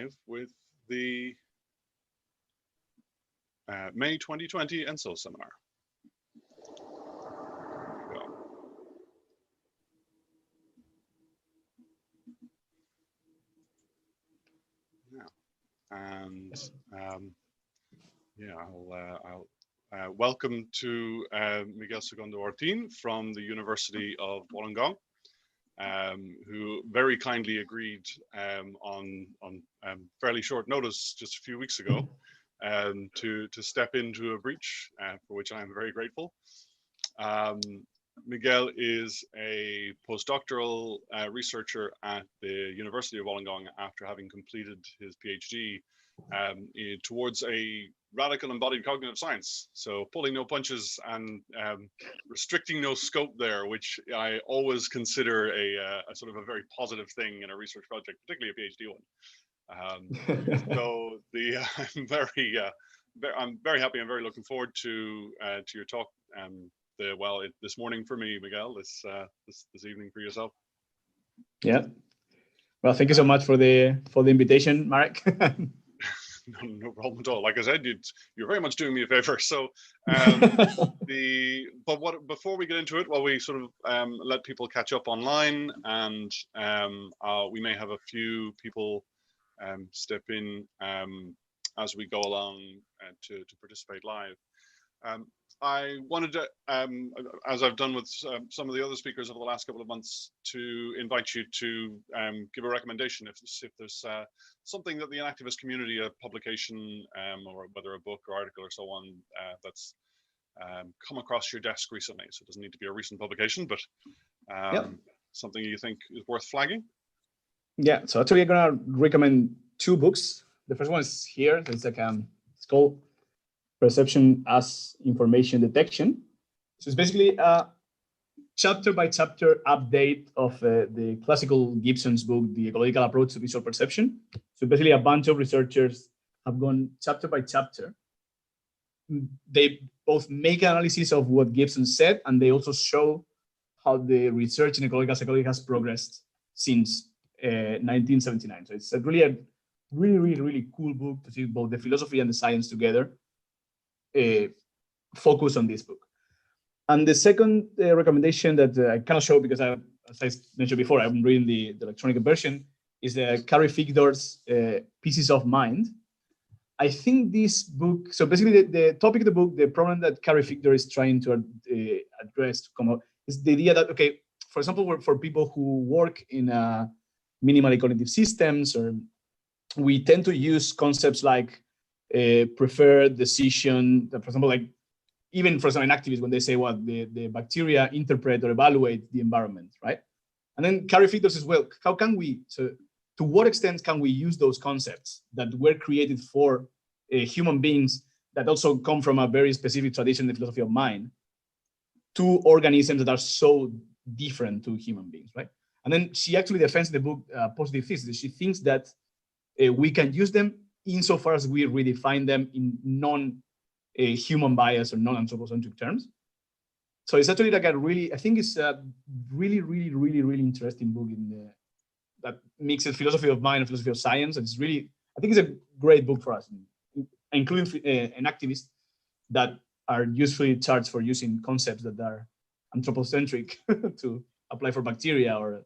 live with the May 2020 ENSO seminar. And yeah, I'll welcome to Miguel Segundo Ortin from the University of Wollongong, who very kindly agreed on fairly short notice just a few weeks ago to step into a breach, for which I am very grateful. Miguel is a postdoctoral researcher at the University of Wollongong after having completed his PhD towards a radical embodied cognitive science. So pulling no punches and restricting no scope there, which I always consider a sort of a very positive thing in a research project, particularly a PhD one. So I'm very happy. I'm very looking forward to your talk. This morning for me, Miguel, this evening for yourself. Yeah. Well, thank you so much for the invitation, Marek. No problem at all. Like I said, you're very much doing me a favor. So, before we get into it, while we sort of let people catch up online, and we may have a few people step in as we go along to participate live. I wanted to, as I've done with some of the other speakers over the last couple of months, to invite you to give a recommendation if there's something that the Enactivist community, a publication or whether a book or article or so on, that's come across your desk recently. So it doesn't need to be a recent publication, but something you think is worth flagging. Yeah, so actually I'm gonna recommend two books. The first one is here. It's like it's called Perception as Information Detection. So it's basically a chapter by chapter update of the classical Gibson's book, The Ecological Approach to Visual Perception. So basically a bunch of researchers have gone chapter by chapter. They both make analysis of what Gibson said, and they also show how the research in ecological psychology has progressed since 1979. So it's a really cool book to see both the philosophy and the science together. Focus on this book. And the second recommendation that I cannot show because as I mentioned before, I'm reading the electronic version, is Carrie Figdor's Pieces of Mind. I think this book, so basically the topic of the book, the problem that Carrie Figdor is trying to address to come up is the idea that, okay, for example, for people who work in minimally cognitive systems, or we tend to use concepts like preferred decision, for example, like even for some enactivists, when they say what the bacteria interpret or evaluate the environment, right? And then Carrie Figdor says, well, how can we, so to what extent can we use those concepts that were created for human beings that also come from a very specific tradition in the philosophy of mind to organisms that are so different to human beings, right? And then she actually defends the book positive thesis. She thinks that we can use them insofar as we redefine them in non-human bias or non-anthropocentric terms. So it's actually like I think it's a really interesting book that mixes philosophy of mind and philosophy of science. And it's really, I think it's a great book for us, including enactivists that are usually charged for using concepts that are anthropocentric to apply for bacteria. Or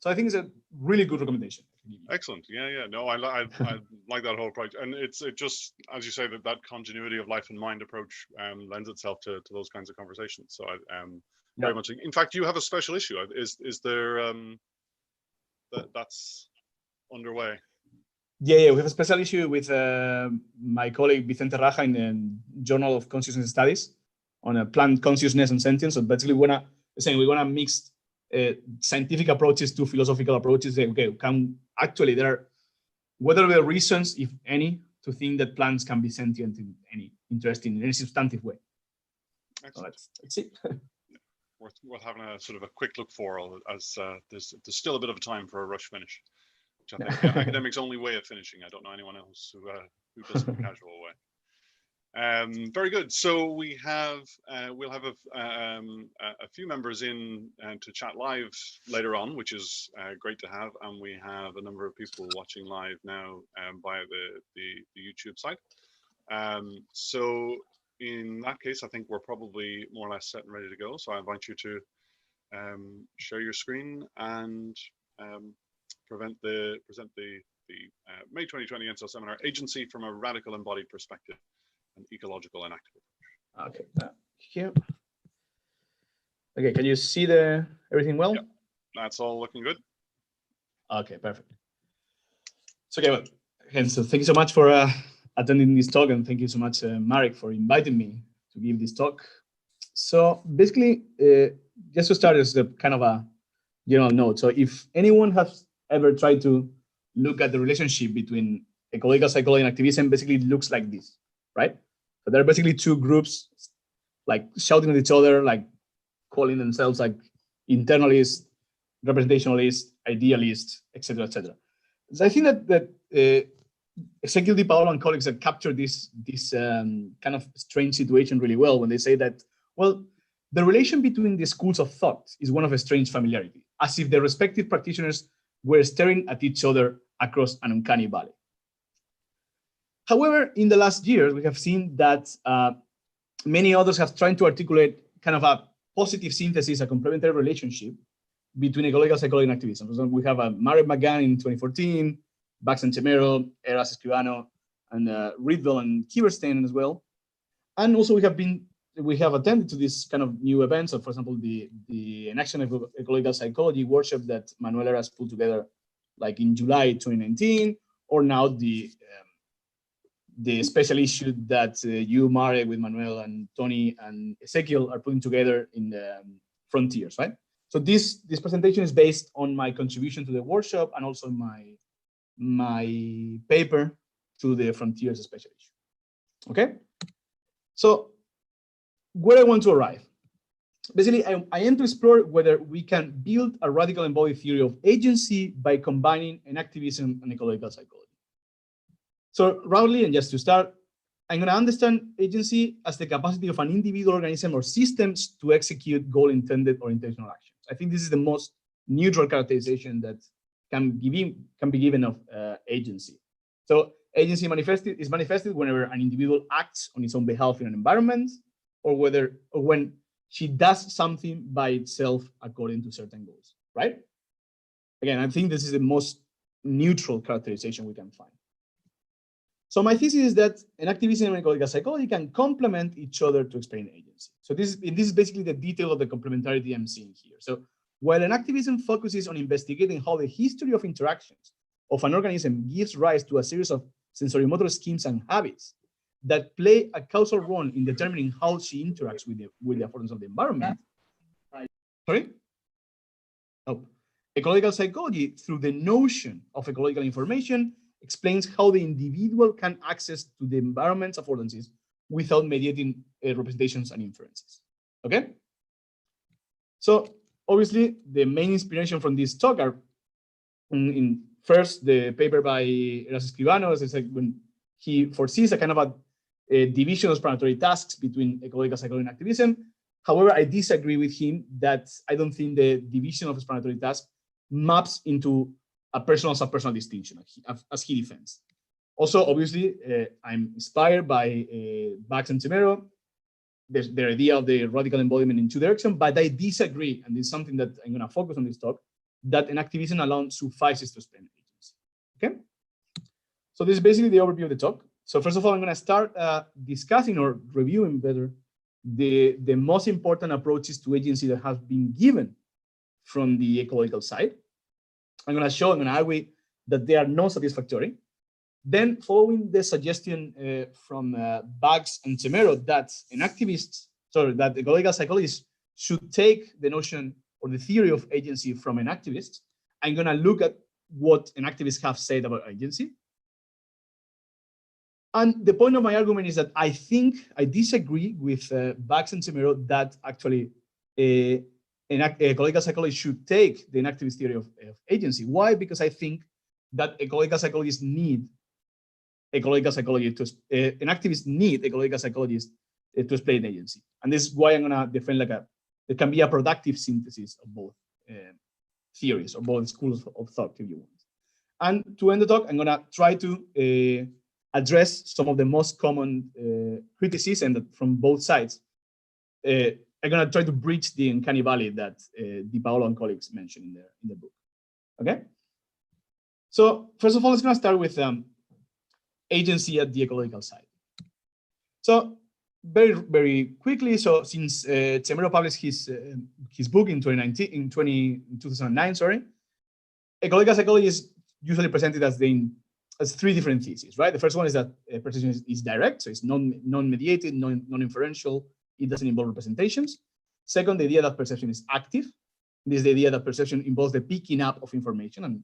so I think it's a really good recommendation. Excellent. Yeah. No, I like that whole approach, and it just, as you say, that continuity of life and mind approach lends itself to those kinds of conversations. So I very much. In fact, you have a special issue. Is there that's underway? Yeah, we have a special issue with my colleague Vicente Raja in the Journal of Consciousness Studies on a plant consciousness and sentience. So basically, we're gonna mix scientific approaches to philosophical approaches. Okay, what are the reasons, if any, to think that plants can be sentient in any substantive way? So that's it. Worth having a sort of a quick look for, as there's still a bit of time for a rush finish, which I think academics' only way of finishing. I don't know anyone else who does it in a casual way. Very good. So we have we'll have a few members in to chat live later on, which is great to have, and we have a number of people watching live now via the YouTube site. So in that case, I think we're probably more or less set and ready to go. So I invite you to share your screen and present the May 2020 ENSO seminar, Agency from a Radical Embodied Perspective, an ecological-enactive. Okay, here. Okay, can you see everything well? Yep, that's all looking good. Okay, perfect. So, okay, well, again, so thank you so much for attending this talk, and thank you so much, Marek, for inviting me to give this talk. So basically, just to start as a kind of a general note. So if anyone has ever tried to look at the relationship between ecological psychology and activism, basically it looks like this, right? So there are basically two groups, like shouting at each other, like calling themselves like internalists, representationalists, idealists, etc., etc. So I think that Executive Paolo and colleagues have captured this kind of strange situation really well when they say that, well, the relation between the schools of thought is one of a strange familiarity, as if the respective practitioners were staring at each other across an uncanny valley. However, in the last years, we have seen that many others have tried to articulate kind of a positive synthesis, a complementary relationship between ecological psychology and activism. For example, we have Marek McGann in 2014, Bax and Chemero, Eras Escribano, and Rietveld and Kieberstein as well. And also we have attended to this kind of new events. So for example, the Enaction of Ecological Psychology workshop that Manuel Eras put together like in July 2019, or now the special issue that you, Marek, with Manuel and Tony and Ezekiel are putting together in the Frontiers, right? So this presentation is based on my contribution to the workshop and also my paper to the Frontiers special issue. Okay, so where I want to arrive. Basically, I aim to explore whether we can build a radical embodied theory of agency by combining enactivism and ecological psychology. So roughly, and just to start, I'm going to understand agency as the capacity of an individual, organism, or systems to execute goal-intended or intentional actions. I think this is the most neutral characterization that can be given of agency. So agency is manifested whenever an individual acts on its own behalf in an environment, or when she does something by itself according to certain goals, right? Again, I think this is the most neutral characterization we can find. So my thesis is that enactivism and ecological psychology can complement each other to explain agency. So this is basically the detail of the complementarity I'm seeing here. So while enactivism focuses on investigating how the history of interactions of an organism gives rise to a series of sensorimotor schemes and habits that play a causal role in determining how she interacts with the affordance of the environment. Sorry? Oh. Ecological psychology, through the notion of ecological information, explains how the individual can access to the environment's affordances without mediating representations and inferences. Okay? So obviously, the main inspiration from this talk are in first the paper by Eras Escribano, as I said, when he foresees a kind of a division of explanatory tasks between ecological psychology and activism. However, I disagree with him that I don't think the division of explanatory tasks maps into a personal subpersonal distinction, as he defends. Also, obviously, I'm inspired by Bax and Chemero, their idea of the radical embodiment in two directions, but I disagree, and this is something that I'm going to focus on this talk, that enactivism alone suffices to explain agency. Okay? So this is basically the overview of the talk. So first of all, I'm going to start discussing or reviewing better the most important approaches to agency that have been given from the ecological side. I'm going to show, I'm going to argue that they are not satisfactory. Then, following the suggestion from Bax and Chemero that that ecological psychologists should take the notion or the theory of agency from enactivists, I'm going to look at what enactivists have said about agency. And the point of my argument is that I disagree with Bax and Chemero that actually ecological psychology should take the enactivist theory of agency. Why? Because I think that ecological psychologists need ecological psychology to enactivists need ecological psychologists to explain agency. And this is why I'm gonna defend like there can be a productive synthesis of both theories or both schools of thought, if you want. And to end the talk, I'm gonna try to address some of the most common criticism that from both sides. I'm gonna try to bridge the uncanny valley that Di Paolo and colleagues mentioned in the book. Okay. So first of all, let's gonna start with agency at the ecological side. So very quickly. So since Sensorimotor published his book in 2009, sorry, ecological psychology is usually presented as three different theses, right? The first one is that perception is direct, so it's non-mediated, non-inferential. It doesn't involve representations. Second, the idea that perception is active. This is the idea that perception involves the picking up of information, and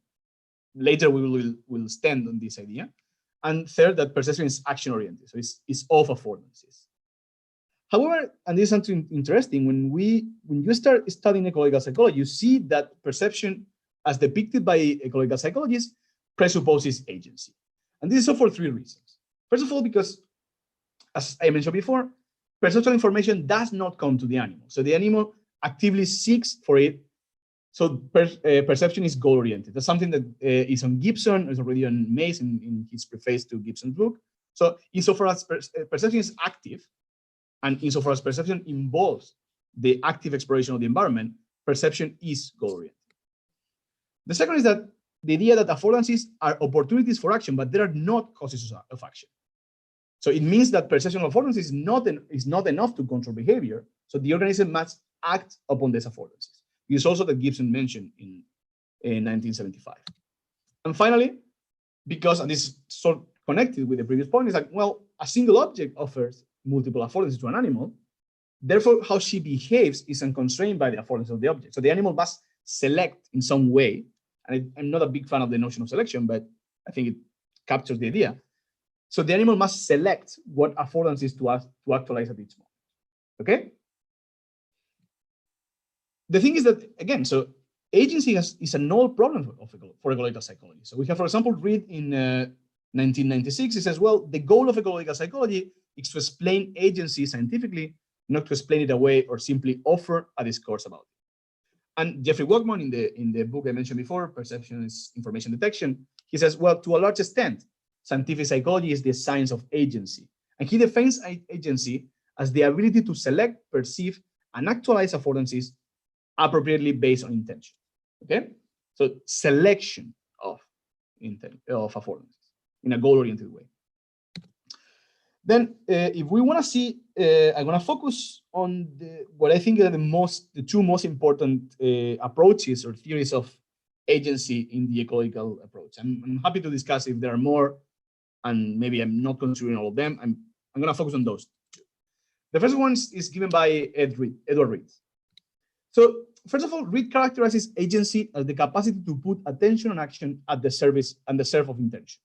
later we will stand on this idea. And third, that perception is action-oriented, so it's of affordances. However, and this is something interesting, when you start studying ecological psychology, you see that perception, as depicted by ecological psychologists, presupposes agency. And this is so for three reasons. First of all, because, as I mentioned before, perceptual information does not come to the animal. So the animal actively seeks for it. So perception is goal-oriented. That's something that is on Gibson, is already on Mace in his preface to Gibson's book. So insofar as perception is active, and insofar as perception involves the active exploration of the environment, perception is goal-oriented. The second is that the idea that affordances are opportunities for action, but they are not causes of action. So it means that perception of affordances is not enough to control behavior. So the organism must act upon these affordances. It is also that Gibson mentioned in 1975. And finally, because, and this is sort of connected with the previous point, is like, well, a single object offers multiple affordances to an animal. Therefore, how she behaves is unconstrained by the affordances of the object. So the animal must select in some way. And I'm not a big fan of the notion of selection, but I think it captures the idea. So the animal must select what affordances to actualize at each moment. Okay? The thing is that, again, so agency is a null problem for ecological psychology. So we have, for example, Reed in 1996, he says, well, the goal of ecological psychology is to explain agency scientifically, not to explain it away or simply offer a discourse about it. And Jeffrey Wagman, in the book I mentioned before, Perception is Information Detection, he says, well, to a large extent, scientific psychology is the science of agency. And he defines agency as the ability to select, perceive, and actualize affordances appropriately based on intention. Okay? So selection of affordances in a goal-oriented way. Then, if we want to see, I'm going to focus on what I think are the two most important approaches or theories of agency in the ecological approach. I'm happy to discuss if there are more, and maybe I'm not considering all of them. I'm going to focus on those two. The first one is given by Edward Reed. So, first of all, Reed characterizes agency as the capacity to put attention and action at the service and the serve of intention.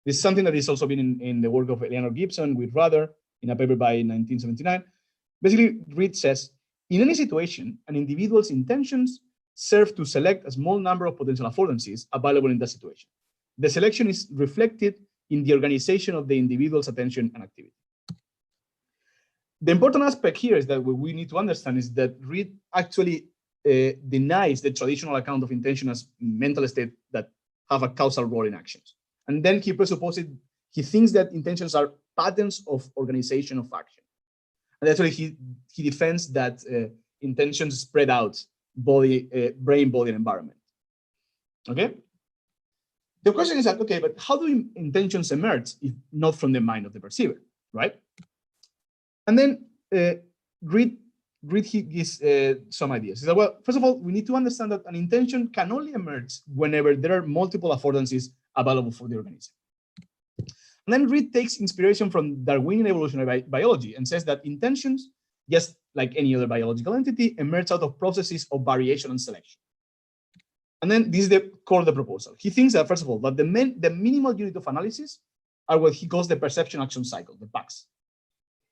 This is something that is also been in the work of Eleanor Gibson with Ruther in a paper by 1979. Basically, Reed says, in any situation, an individual's intentions serve to select a small number of potential affordances available in that situation. The selection is reflected in the organization of the individual's attention and activity. The important aspect here is that what we need to understand is that Reed actually denies the traditional account of intention as mental state that have a causal role in actions. And then he presupposes, he thinks that intentions are patterns of organization of action. And that's why he defends that intentions spread out brain, body, and environment. Okay? The question is that, okay, but how do intentions emerge if not from the mind of the perceiver, right? And then Reed gives some ideas. He said, well, first of all, we need to understand that an intention can only emerge whenever there are multiple affordances available for the organism. And then Reed takes inspiration from Darwinian evolutionary biology and says that intentions, just like any other biological entity, emerge out of processes of variation and selection. And then this is the core of the proposal. He thinks that, first of all, that the minimal unit of analysis are what he calls the perception action cycle, the PACs.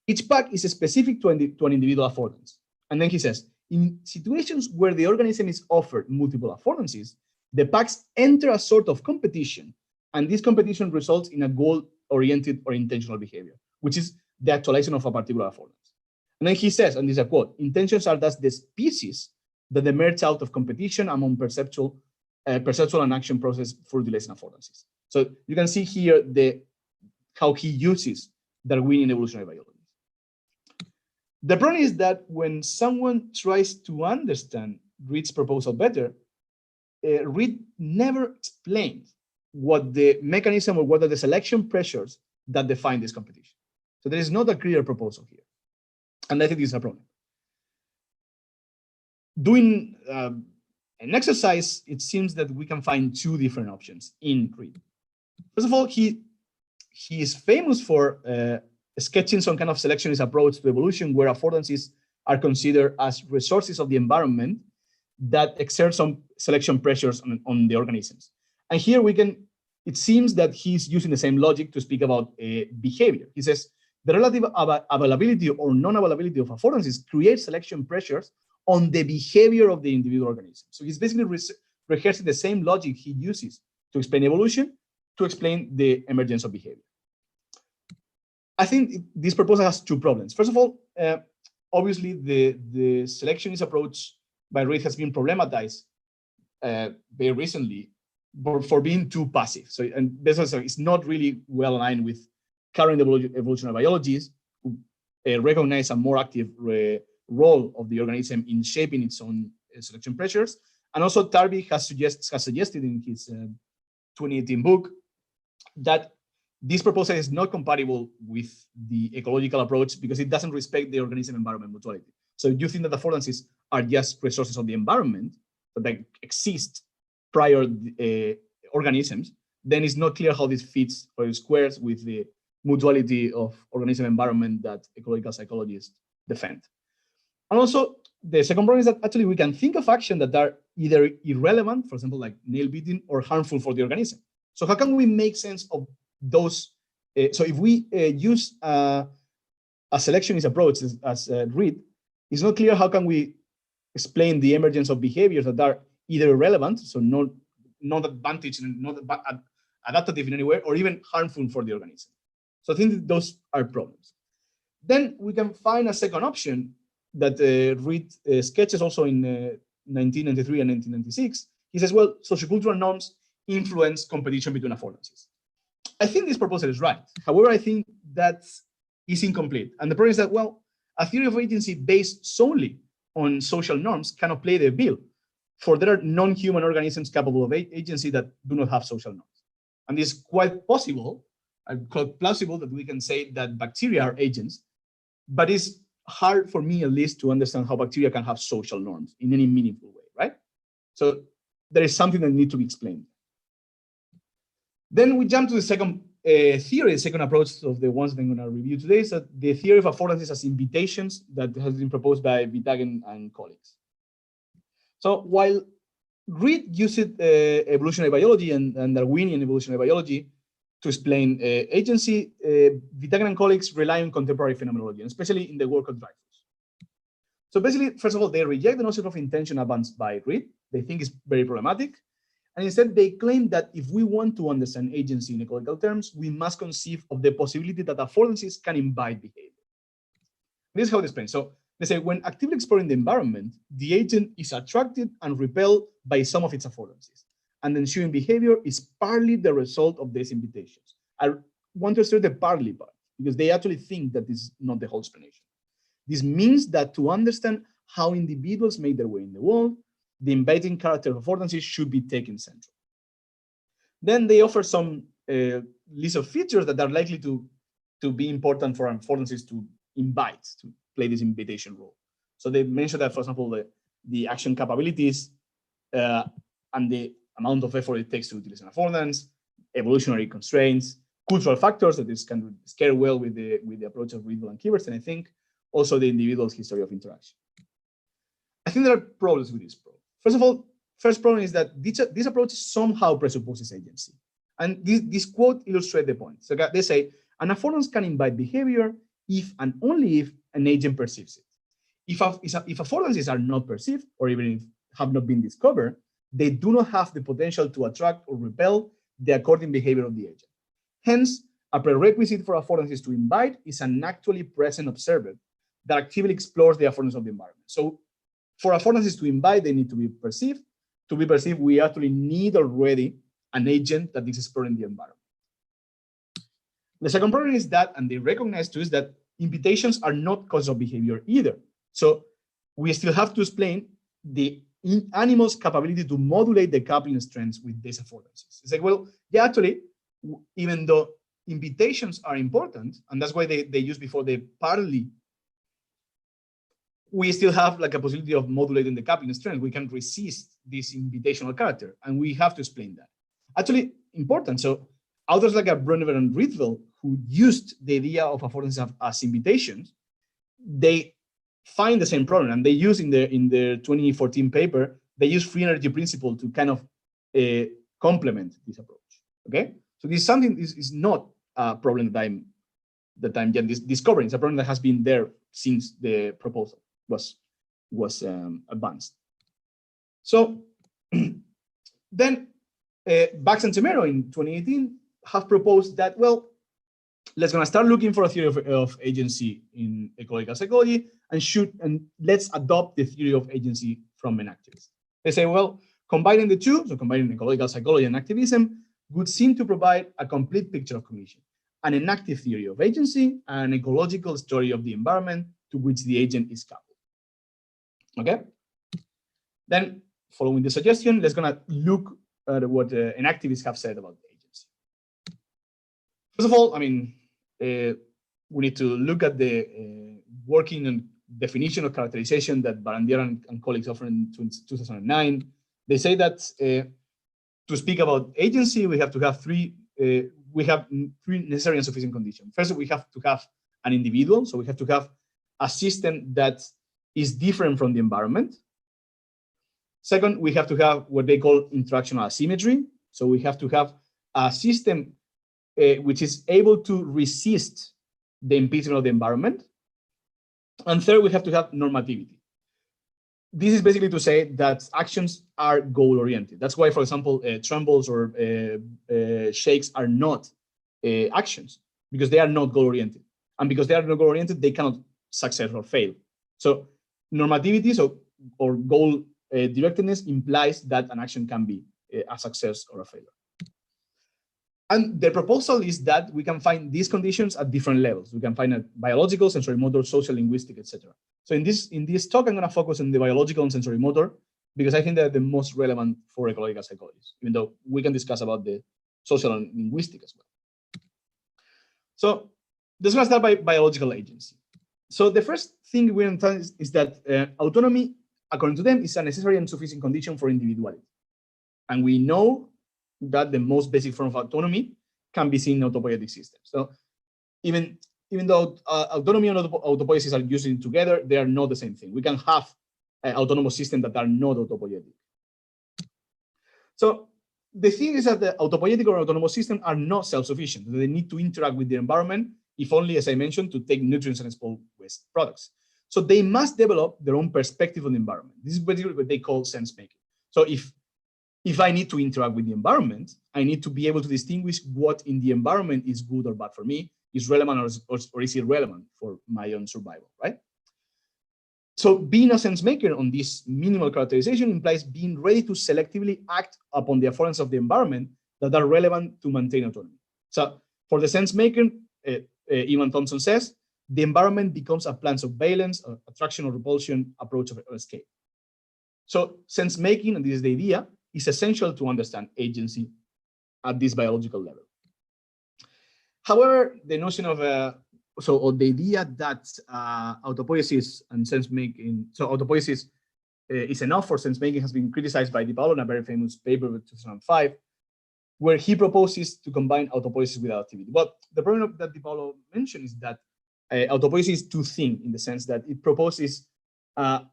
Each PAC is specific to an individual affordance. And then he says, in situations where the organism is offered multiple affordances, the PACs enter a sort of competition And this competition results in a goal-oriented or intentional behavior, which is the actualization of a particular affordance. And then he says, and this is a quote, intentions are thus the species that emerge out of competition among perceptual and action process for utilizing affordances. So you can see here how he uses Darwinian evolutionary biology. The problem is that when someone tries to understand Reid's proposal better, Reid never explains what the mechanism or what are the selection pressures that define this competition. So there is not a clear proposal here. And I think this is a problem. Doing an exercise, it seems that we can find two different options in Reid. First of all, he is famous for sketching some kind of selectionist approach to evolution where affordances are considered as resources of the environment that exert some selection pressures on the organisms. And here it seems that he's using the same logic to speak about behavior. He says, the relative availability or non-availability of affordances creates selection pressures on the behavior of the individual organism. So he's basically rehearsing the same logic he uses to explain evolution to explain the emergence of behavior. I think this proposal has two problems. First of all, obviously the selectionist approach by Reid has been problematized very recently for being too passive. So, and this is not really well aligned with current evolutionary biologists who recognize a more active role of the organism in shaping its own selection pressures. And also Tarby has suggested in his 2018 book that this proposal is not compatible with the ecological approach because it doesn't respect the organism-environment mutuality. So if you think that affordances are just resources of the environment that exist prior organisms, then it's not clear how this fits or squares with the mutuality of organism-environment that ecological psychologists defend. And also, the second problem is that actually we can think of actions that are either irrelevant, for example, like nail beating, or harmful for the organism. So how can we make sense of those? So if we use a selectionist approach as Reid, it's not clear how can we explain the emergence of behaviors that are either irrelevant, so not advantage and not adaptative in any way, or even harmful for the organism. So I think those are problems. Then we can find a second option that Reid sketches also in 1993 and 1996. He says, well, sociocultural norms influence competition between affordances. I think this proposal is right. However, I think that is incomplete. And the problem is that, well, a theory of agency based solely on social norms cannot play the bill, for there are non-human organisms capable of agency that do not have social norms. And it's quite possible, quite plausible, that we can say that bacteria are agents, but it's hard for me at least to understand how bacteria can have social norms in any meaningful way, right? So there is something that needs to be explained. Then we jump to the second theory, the second approach of the ones that I'm going to review today, is that the theory of affordances as invitations that has been proposed by Vitagen and colleagues. So while Reid used evolutionary biology and Darwinian evolutionary biology to explain agency, Vitagen and colleagues rely on contemporary phenomenology, and especially in the work of Dreyfus. So basically, first of all, they reject the notion of intention advanced by Reid. They think it's very problematic. And instead, they claim that if we want to understand agency in ecological terms, we must conceive of the possibility that affordances can imbibe behavior. This is how they explain. So they say, when actively exploring the environment, the agent is attracted and repelled by some of its affordances. And the ensuing behavior is partly the result of these invitations. I want to assert the partly part, because they actually think that this is not the whole explanation. This means that to understand how individuals make their way in the world, the inviting character of affordances should be taken central. Then they offer some list of features that are likely to be important for affordances to invite, to play this invitation role. So they mentioned that, for example, the action capabilities and the amount of effort it takes to utilize an affordance, evolutionary constraints, cultural factors that this can scale well with the approach of Reid and Kieverts, and I think also the individual's history of interaction. I think there are problems with this approach. First of all, first problem is that this approach somehow presupposes agency. And this quote illustrates the point. So they say, an affordance can invite behavior if and only if an agent perceives it. If affordances are not perceived, or even if have not been discovered, they do not have the potential to attract or repel the according behavior of the agent. Hence, a prerequisite for affordances to invite is an actually present observer that actively explores the affordance of the environment. So for affordances to invite, they need to be perceived. To be perceived, we actually need already an agent that is exploring the environment. The second problem is that, and they recognize too, is that invitations are not causes of behavior either. So we still have to explain the animal's capability to modulate the coupling strengths with these affordances. It's like, well, yeah, actually, even though invitations are important, and that's why they used before the partly, we still have like a possibility of modulating the coupling strength. We can resist this invitational character, and we have to explain that. Actually, important. So authors like Brunner and Rietveld, who used the idea of affordances as invitations, they find the same problem, and they use in their 2014 paper, they use free energy principle to kind of complement this approach. Okay, so this is something is not a problem that I'm just discovering. It's a problem that has been there since the proposal was advanced. So then Bax and Semero in 2018 have proposed that, well, let's gonna start looking for a theory of agency in ecological psychology, and let's adopt the theory of agency from Enactivist. They say, well, combining the two, so combining ecological psychology and activism, would seem to provide a complete picture of cognition, an enactive theory of agency, and an ecological story of the environment to which the agent is coupled. Okay? Then, following the suggestion, let's gonna look at what enactivists have said about agency. First of all, I mean, we need to look at the working and definition of characterization that Barandier and colleagues offered in 2009. They say that to speak about agency, we have to have three necessary and sufficient conditions. First, we have to have an individual, so we have to have a system that is different from the environment. Second, we have to have what they call interactional asymmetry, so we have to have a system which is able to resist the impingement of the environment. And third, we have to have normativity. This is basically to say that actions are goal-oriented. That's why, for example, trembles or shakes are not actions, because they are not goal-oriented. And because they are not goal-oriented, they cannot succeed or fail. So normativity, or goal directedness, implies that an action can be a success or a failure. And the proposal is that we can find these conditions at different levels. We can find a biological, sensorimotor, social, linguistic, etc. So in this talk, I'm going to focus on the biological and sensorimotor because I think they're the most relevant for ecological psychologists, even though we can discuss about the social and linguistic as well. So let's start by biological agency. So the first thing we understand is that autonomy, according to them, is a necessary and sufficient condition for individuality. And we know that the most basic form of autonomy can be seen in autopoietic systems. So even though autonomy and autopoiesis are used together, they are not the same thing. We can have autonomous systems that are not autopoietic. So the thing is that the autopoietic or autonomous systems are not self-sufficient. They need to interact with the environment, if only, as I mentioned, to take nutrients and expel waste products. So they must develop their own perspective on the environment. This is basically what they call sense making. So if I need to interact with the environment, I need to be able to distinguish what in the environment is good or bad for me, is relevant or is irrelevant for my own survival, right? So being a sense maker on this minimal characterization implies being ready to selectively act upon the affordances of the environment that are relevant to maintain autonomy. So for the sense maker, Ivan Thompson says, the environment becomes a plan of valence, attraction or repulsion, approach or escape. So sense making, and this is the idea, is essential to understand agency at this biological level. However, the notion of or the idea that autopoiesis and sense making, so autopoiesis is enough for sense making, has been criticized by Di Paolo in a very famous paper in 2005, where he proposes to combine autopoiesis with activity. But the problem that Di Paolo mentioned is that autopoiesis is too thin in the sense that it proposes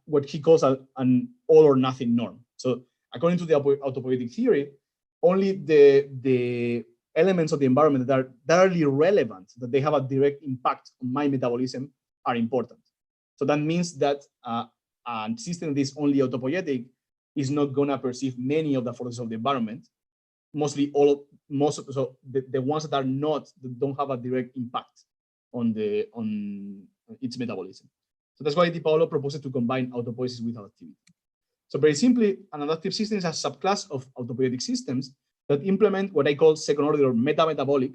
what he calls an all or nothing norm. So according to the autopoietic theory, only the elements of the environment that are directly relevant, that they have a direct impact on my metabolism, are important. So that means that a system that is only autopoietic is not going to perceive many of the forces of the environment, mostly all most of the ones that are not, that don't have a direct impact on its metabolism. So that's why Di Paolo proposes to combine autopoiesis with adaptivity. So very simply, an adaptive system is a subclass of autopoietic systems that implement what I call second-order or meta-metabolic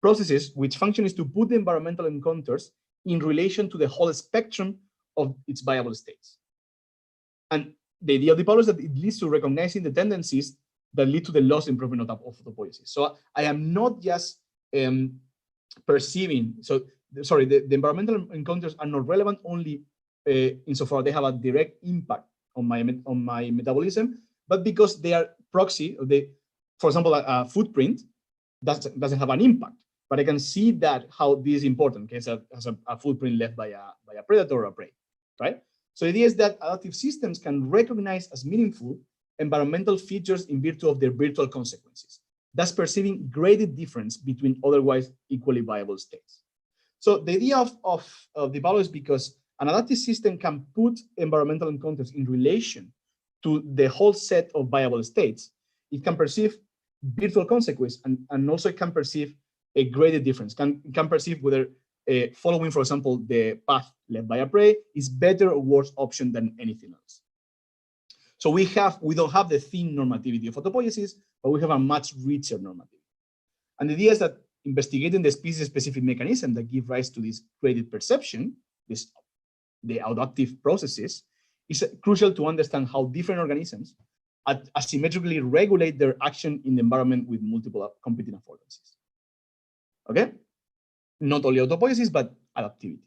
processes, which function is to put the environmental encounters in relation to the whole spectrum of its viable states. And the idea of Di Paolo is that it leads to recognizing the tendencies that lead to the loss improvement of autopoiesis. So I am not just perceiving, sorry, the environmental encounters are not relevant only insofar they have a direct impact on my metabolism, but because they are proxy of for example, a footprint doesn't have an impact, but I can see that how this is important because it has a footprint left by a predator or a prey, right? So the idea is that adaptive systems can recognize as meaningful environmental features in virtue of their virtual consequences, thus perceiving graded difference between otherwise equally viable states. So the idea of Di Paolo is because an adaptive system can put environmental encounters in relation to the whole set of viable states. It can perceive virtual consequence and also it can perceive a graded difference, can perceive whether following, for example, the path left by a prey is better or worse option than anything else. So we don't have the thin normativity of autopoiesis, but we have a much richer normativity. And the idea is that investigating the species-specific mechanism that give rise to this graded perception, the adaptive processes, is crucial to understand how different organisms asymmetrically regulate their action in the environment with multiple competing affordances. Okay? Not only autopoiesis, but adaptivity.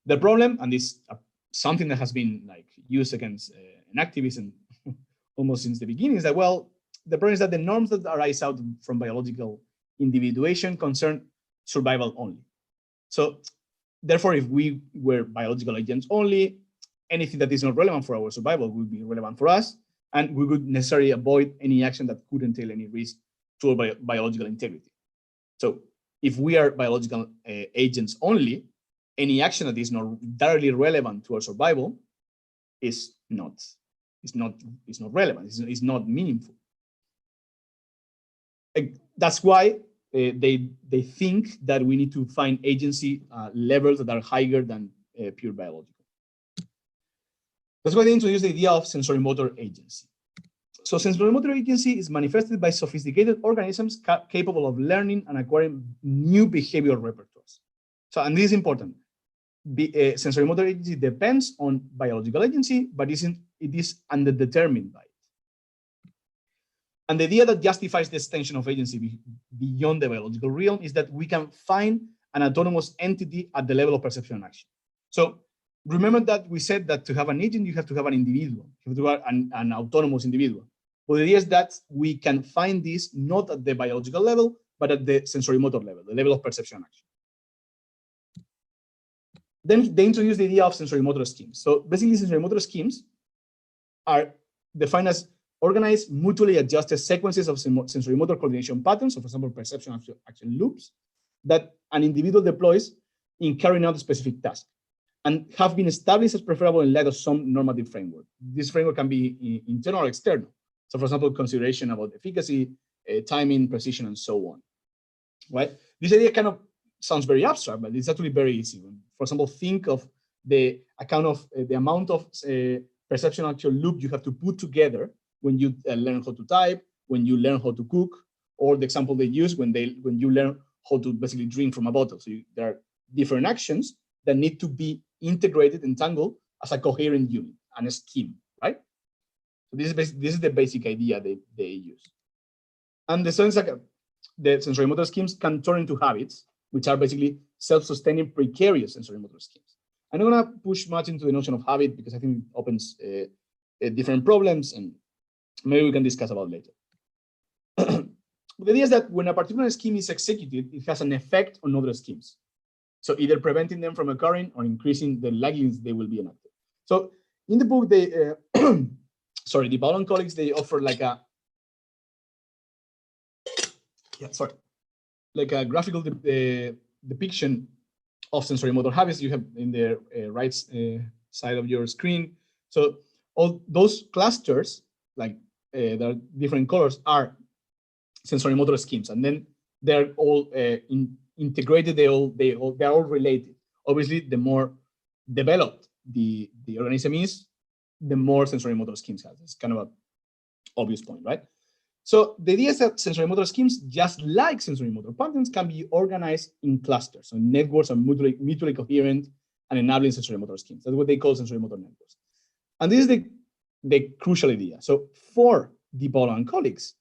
The problem, and this something that has been like used against enactivism almost since the beginning, is that, well, the problem is that the norms that arise out from biological individuation concern survival only. So therefore, if we were biological agents only, anything that is not relevant for our survival would be relevant for us, and we would necessarily avoid any action that could entail any risk to our biological integrity. So if we are biological agents only, any action that is not directly relevant to our survival is not relevant. It's not meaningful. That's why they think that we need to find agency levels that are higher than pure biological. That's why they introduced the idea of sensorimotor agency. So sensorimotor agency is manifested by sophisticated organisms capable of learning and acquiring new behavioral repertoires. So, and this is important. Sensorimotor agency depends on biological agency, but it is underdetermined by it. And the idea that justifies the extension of agency beyond the biological realm is that we can find an autonomous entity at the level of perception and action. So remember that we said that to have an agent, you have to have an individual, you have to have an autonomous individual. But the idea is that we can find this not at the biological level, but at the sensorimotor level, the level of perception and action. Then they introduced the idea of sensorimotor schemes. So basically, sensorimotor schemes are defined as organized, mutually adjusted sequences of sensorimotor coordination patterns, so for example, perception action loops, that an individual deploys in carrying out a specific task, and have been established as preferable in light of some normative framework. This framework can be internal or external. So for example, consideration about efficacy, timing, precision, and so on, right? This idea kind of sounds very abstract, but it's actually very easy. For example, think of the account of the amount of perception action loop you have to put together when you learn how to type, when you learn how to cook, or the example they use when you learn how to basically drink from a bottle. So there are different actions that need to be integrated, entangled as a coherent unit and a scheme, right? So this is the basic idea they use. And the sensorimotor schemes can turn into habits, which are basically self-sustaining precarious sensorimotor schemes. I'm not going to push much into the notion of habit because I think it opens different problems, and maybe we can discuss about later. The idea is that when a particular scheme is executed, it has an effect on other schemes. So either preventing them from occurring or increasing the likelihood they will be enacted. So in the book, they, Di Paolo and colleagues, they offer like a, graphical depiction of sensorimotor habits you have in the right side of your screen. So all those clusters, like there are different colors, are sensorimotor schemes, and then they're all integrated. They are all related. Obviously, the more developed the organism is, the more sensorimotor schemes has. It's kind of an obvious point, right? So the idea is that sensorimotor schemes, just like sensorimotor patterns, can be organized in clusters, so networks are mutually coherent and enabling sensorimotor schemes. That's what they call sensorimotor networks. And this is the crucial idea. So for DiPaolo and colleagues,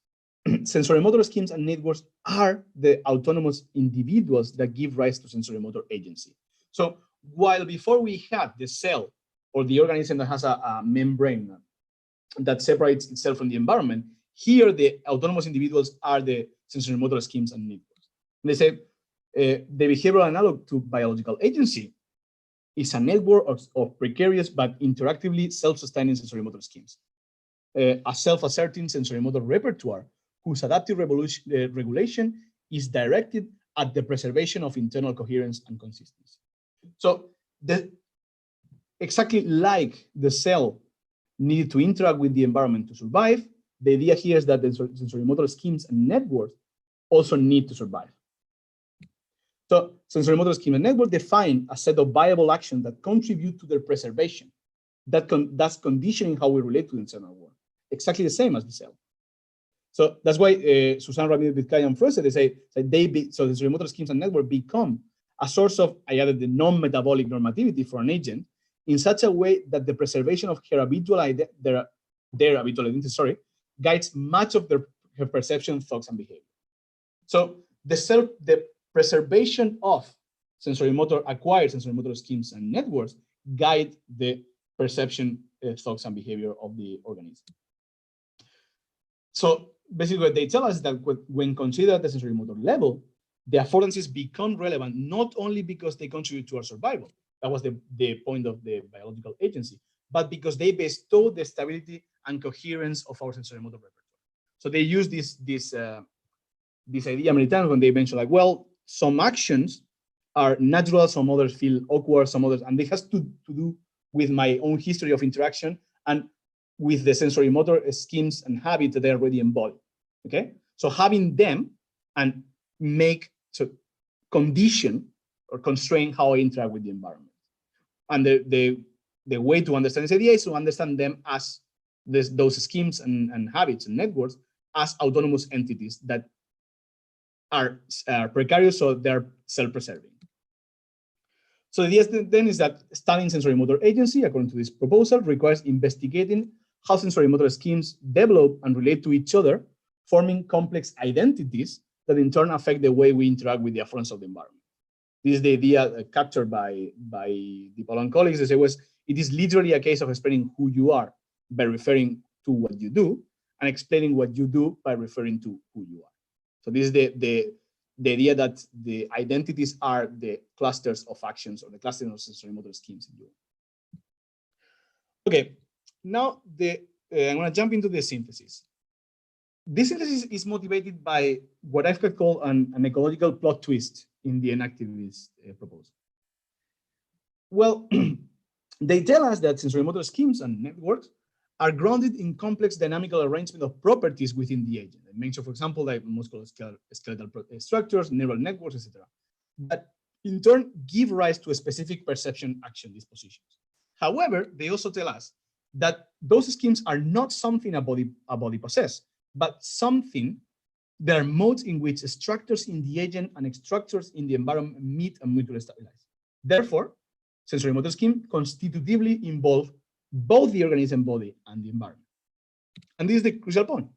sensorimotor schemes and networks are the autonomous individuals that give rise to sensorimotor agency. So while before we had the cell or the organism that has a membrane that separates itself from the environment, here the autonomous individuals are the sensorimotor schemes and networks. And they say the behavioral analog to biological agency is a network of precarious but interactively self-sustaining sensorimotor schemes. A self-asserting sensorimotor repertoire whose adaptive regulation is directed at the preservation of internal coherence and consistency. So exactly like the cell needed to interact with the environment to survive, the idea here is that the sensorimotor schemes and networks also need to survive. So sensorimotor scheme and network define a set of viable actions that contribute to their preservation. That's conditioning how we relate to the internal world, exactly the same as the cell. So that's why Susan Ramirez-Vizcaya and Freud, they say that so the sensorimotor schemes and network become a source of the non-metabolic normativity for an agent in such a way that the preservation of her habitual their habitual identity, guides much of her perception, thoughts, and behavior. So the preservation of acquired sensorimotor schemes and networks guide the perception, thoughts, and behavior of the organism. So basically what they tell us is that when considered at the sensorimotor level, the affordances become relevant not only because they contribute to our survival, that was the point of the biological agency, but because they bestow the stability and coherence of our sensorimotor repertoire. So they use this idea many times when they mention like, well, some actions are natural, some others feel awkward, some others, and it has to do with my own history of interaction and with the sensorimotor schemes and habits that they already embody. Okay, so having them and condition or constrain how I interact with the environment. And the way to understand this idea is to understand them as those schemes and habits and networks as autonomous entities that are precarious, so they're self-preserving. So the idea then is that studying sensorimotor agency, according to this proposal, requires investigating how sensorimotor schemes develop and relate to each other, forming complex identities that in turn affect the way we interact with the affordances of the environment. This is the idea captured by DiPaolo and colleagues. They say, it is literally a case of explaining who you are by referring to what you do, and explaining what you do by referring to who you are. So this is the idea that the identities are the clusters of actions or the clusters of sensorimotor schemes in you. Okay, now I'm going to jump into the synthesis. This synthesis is motivated by what I could call an ecological plot twist in the enactivist proposal. Well, they tell us that sensorimotor schemes and networks are grounded in complex dynamical arrangement of properties within the agent. They mention, for example, like musculoskeletal structures, neural networks, etc. That in turn give rise to a specific perception action dispositions. However, they also tell us that those schemes are not something a body possesses, but something that are modes in which structures in the agent and structures in the environment meet and mutually stabilize. Therefore, sensorimotor scheme constitutively involve both the organism body and the environment. And this is the crucial point.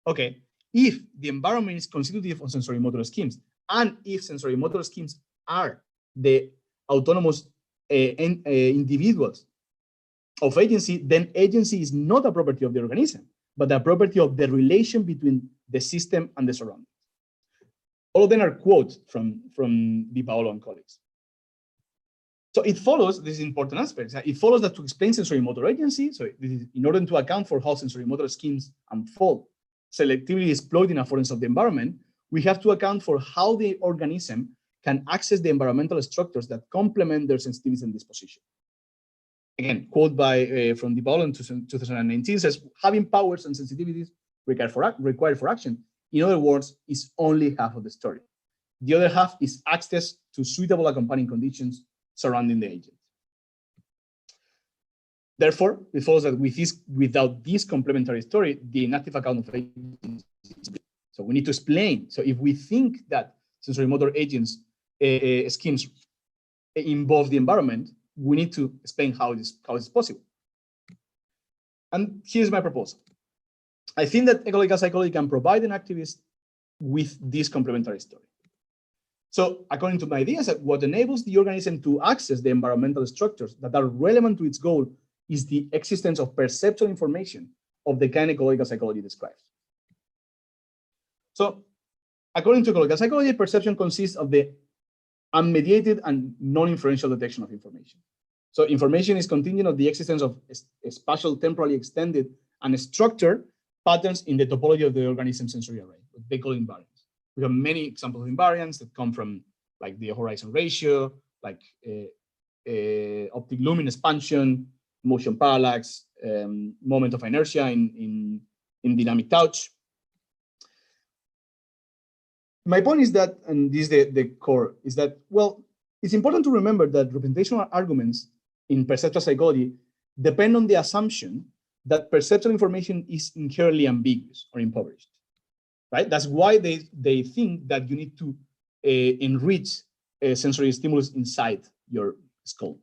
Okay, if the environment is constitutive of sensorimotor schemes, and if sensorimotor schemes are the autonomous individuals of agency, then agency is not a property of the organism, but a property of the relation between the system and the surroundings. All of them are quotes from DiPaolo and colleagues. So it follows, this is important aspect, it follows that to explain sensorimotor agency, so this is in order to account for how sensorimotor schemes unfold, selectively exploiting affordances of the environment, we have to account for how the organism can access the environmental structures that complement their sensitivities and disposition. Again, quote from DiPaolo in 2019 says, having powers and sensitivities required for action In other words, is only half of the story. The other half is access to suitable accompanying conditions surrounding the agent. Therefore, it follows that without this complementary story, the enactive account of agents. So we need to explain. So if we think that sensorimotor agents schemes involve the environment, we need to explain how it is possible. And here's my proposal. I think that ecological psychology can provide an activist with this complementary story. So according to my ideas, what enables the organism to access the environmental structures that are relevant to its goal is the existence of perceptual information of the kind ecological psychology describes. So according to ecological psychology, perception consists of the unmediated and non-inferential detection of information. So information is contingent on the existence of spatial, temporally extended and structured patterns in the topology of the organism sensory array, what they call invariants. We have many examples of invariants that come from like the horizon ratio, like optic lumen expansion, motion parallax, moment of inertia in dynamic touch. My point is that, and this is the core, is that, well, it's important to remember that representational arguments in perceptual psychology depend on the assumption that perceptual information is inherently ambiguous or impoverished, right? That's why they think that you need to enrich sensory stimulus inside your skull.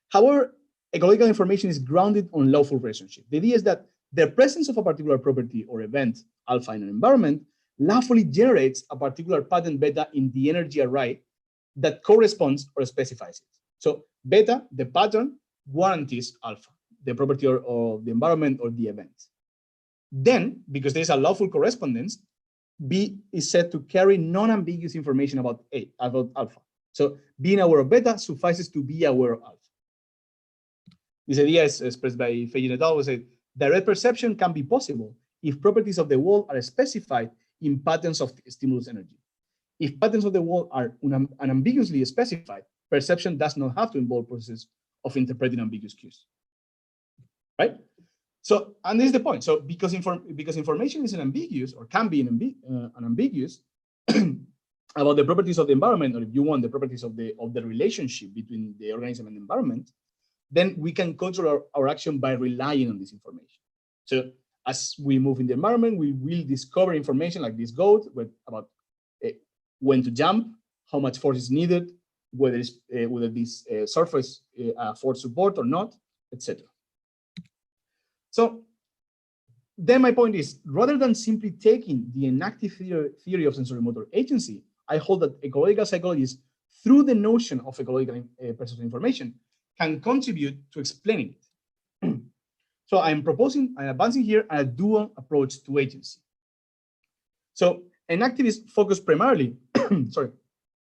However, ecological information is grounded on lawful relationship. The idea is that the presence of a particular property or event, alpha, in an environment lawfully generates a particular pattern beta in the energy array that corresponds or specifies it. So beta, the pattern, guarantees alpha, the property of the environment or the event. Then, because there's a lawful correspondence, B is said to carry non-ambiguous information about alpha. So being aware of beta suffices to be aware of alpha. This idea is expressed by Feijin et al. Who said, direct perception can be possible if properties of the world are specified in patterns of stimulus energy. If patterns of the world are unambiguously specified, perception does not have to involve processes of interpreting ambiguous cues, right? So, and this is the point. So, because information is unambiguous or can be unambiguous about the properties of the environment, or if you want, the properties of the relationship between the organism and the environment, then we can control our action by relying on this information. So, as we move in the environment, we will discover information like this goat about when to jump, how much force is needed, whether this surface affords support or not, etc. So then my point is, rather than simply taking the enactive theory of sensorimotor agency, I hold that ecological psychologists, through the notion of ecological perceptual information, can contribute to explaining it. So I'm advancing here a dual approach to agency. So enactivists focus primarily,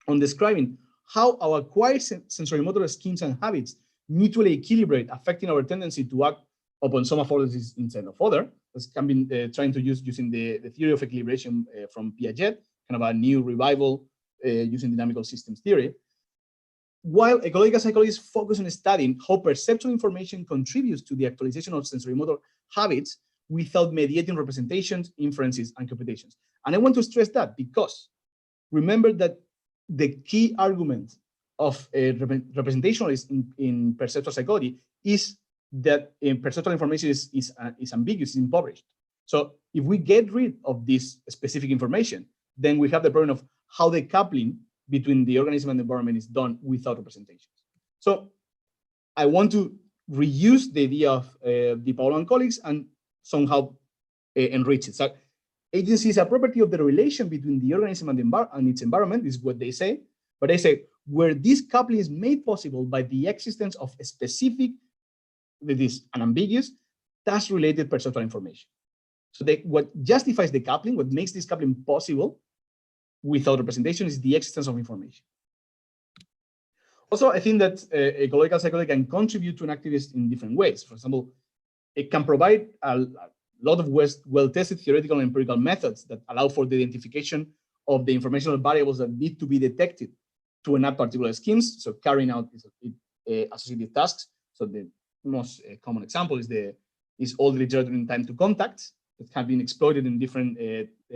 on describing how our acquired sensorimotor schemes and habits mutually equilibrate, affecting our tendency to act upon some affordances instead of other. This can be trying to using the theory of equilibration from Piaget, kind of a new revival using dynamical systems theory. While ecological psychologists focus on studying how perceptual information contributes to the actualization of sensorimotor habits without mediating representations, inferences, and computations. And I want to stress that because remember that the key argument of representationalists in perceptual psychology is that perceptual information is ambiguous, is impoverished. So if we get rid of this specific information, then we have the problem of how the coupling between the organism and the environment is done without representations. So I want to reuse the idea of Di Paolo and colleagues and somehow enrich it. So agency is a property of the relation between the organism and its environment, is what they say. But they say where this coupling is made possible by the existence of a specific, that is unambiguous, task-related perceptual information. So what justifies the coupling, what makes this coupling possible without representation, is the existence of information. Also, I think that ecological psychology can contribute to enactivists in different ways. For example, it can provide a lot of well-tested theoretical and empirical methods that allow for the identification of the informational variables that need to be detected to enact particular schemes. So carrying out associative tasks. So the most common example is all the literature in time to contact that have been exploited in different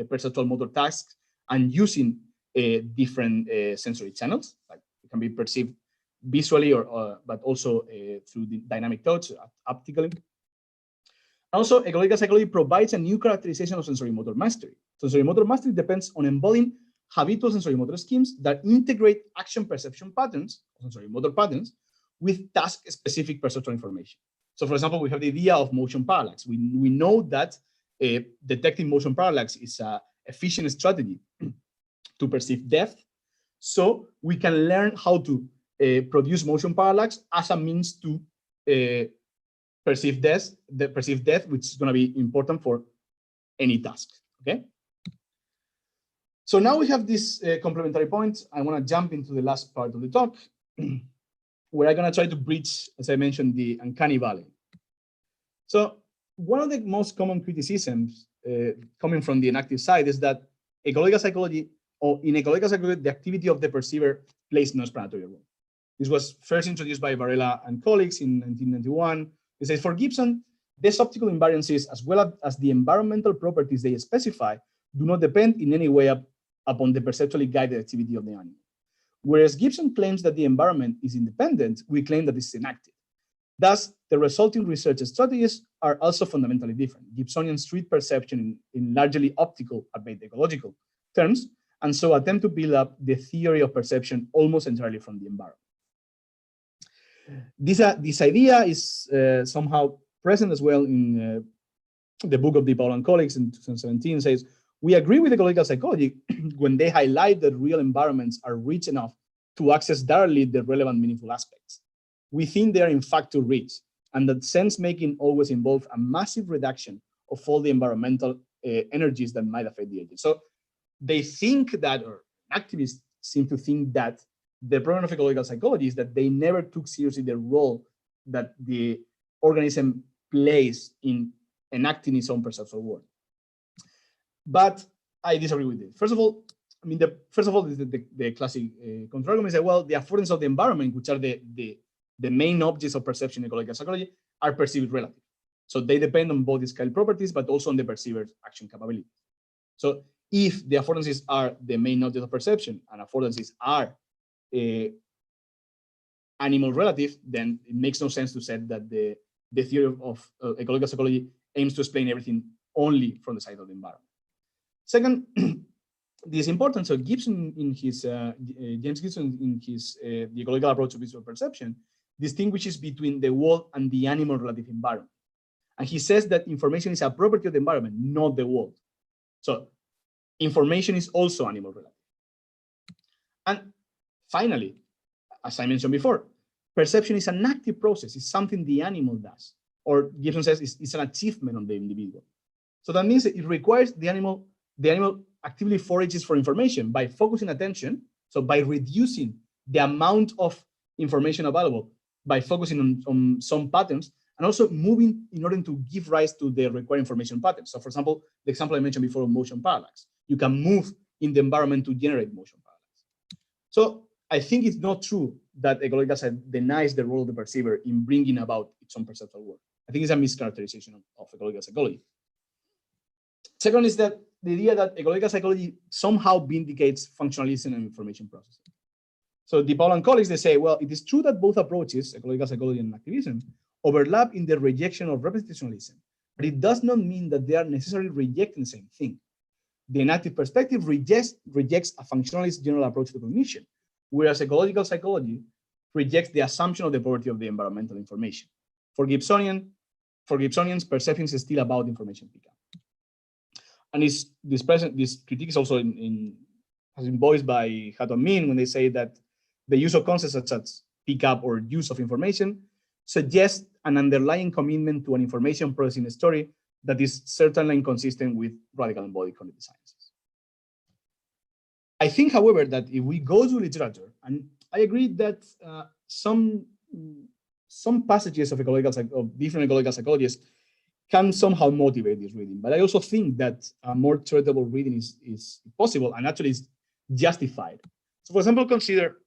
perceptual motor tasks and using different sensory channels, like it can be perceived visually but also through the dynamic touch, optically. Also, ecological psychology provides a new characterization of sensorimotor mastery. Sensorimotor mastery depends on embodying habitual sensorimotor schemes that integrate action perception patterns, sensorimotor patterns, with task-specific perceptual information. So, for example, we have the idea of motion parallax. We know that detecting motion parallax is an efficient strategy to perceive depth. So we can learn how to produce motion parallax as a means to perceive depth, which is going to be important for any task. Okay. So now we have these complementary points. I want to jump into the last part of the talk, where I'm going to try to bridge, as I mentioned, the uncanny valley. So one of the most common criticisms coming from the enactive side is that ecological psychology, or in ecological psychology, the activity of the perceiver plays no explanatory role. This was first introduced by Varela and colleagues in 1991. It says, for Gibson, these optical invariances, as well as the environmental properties they specify, do not depend in any way upon the perceptually guided activity of the animal. Whereas Gibson claims that the environment is independent, we claim that it's inactive. Thus, the resulting research strategies are also fundamentally different. Gibsonian street perception in largely optical, albeit ecological, terms, and so attempt to build up the theory of perception almost entirely from the environment. This idea is somehow present as well in the book of DePaul and colleagues in 2017. Says, we agree with ecological psychology when they highlight that real environments are rich enough to access directly the relevant meaningful aspects. We think they are in fact too rich, and that sense-making always involves a massive reduction of all the environmental energies that might affect the agent. So they think that, or activists seem to think that, the problem of ecological psychology is that they never took seriously the role that the organism plays in enacting its own perceptual world. But I disagree with it. First of all, I mean, the classic counter-argument is that, well, the affordance of the environment, which are the main objects of perception in ecological psychology, are perceived relative. So they depend on both the scale properties, but also on the perceiver's action capability. So if the affordances are the main object of perception and affordances are animal relative, then it makes no sense to say that the theory of ecological psychology aims to explain everything only from the side of the environment. Second, this is important. So Gibson, in his James Gibson, in his the ecological approach to visual perception, distinguishes between the world and the animal relative environment, and he says that information is a property of the environment, not the world. So information is also animal relative. And finally, as I mentioned before, perception is an active process. It's something the animal does, or Gibson says it's an achievement of the individual. So that means that it requires the animal actively forages for information by focusing attention. So by reducing the amount of information available, by focusing on some patterns, and also moving in order to give rise to the required information patterns. So for example, the example I mentioned before of motion parallax, you can move in the environment to generate motion parallax. So I think it's not true that ecological psychology denies the role of the perceiver in bringing about its own perceptual work. I think it's a mischaracterization of ecological psychology. Second is that the idea that ecological psychology somehow vindicates functionalism and information processing. So DePaul and colleagues, they say, well, it is true that both approaches, ecological psychology and activism, overlap in the rejection of representationalism, but it does not mean that they are necessarily rejecting the same thing. The enactive perspective rejects a functionalist general approach to cognition, whereas ecological psychology rejects the assumption of the property of the environmental information. For Gibsonians, perception is still about information pickup. And this critique is also has been voiced by Hatton Min when they say that the use of concepts such as pickup or use of information suggests an underlying commitment to an information processing story that is certainly inconsistent with radical embodied cognitive sciences. I think, however, that if we go to literature, and I agree that some passages of different ecological psychologists can somehow motivate this reading, but I also think that a more charitable reading is possible and actually is justified. So, for example, consider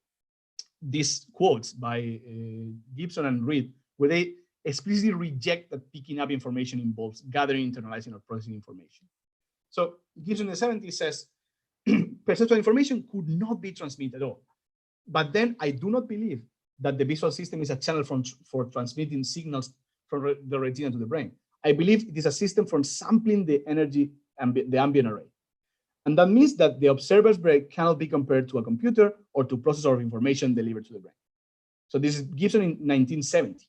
these quotes by Gibson and Reed, where they explicitly reject that picking up information involves gathering, internalizing, or processing information. So Gibbs in the 70s says, perceptual information could not be transmitted at all. But then I do not believe that the visual system is a channel for transmitting signals from the retina to the brain. I believe it is a system for sampling the energy and the ambient array. And that means that the observer's brain cannot be compared to a computer or to processor of information delivered to the brain. So this is Gibson in 1970.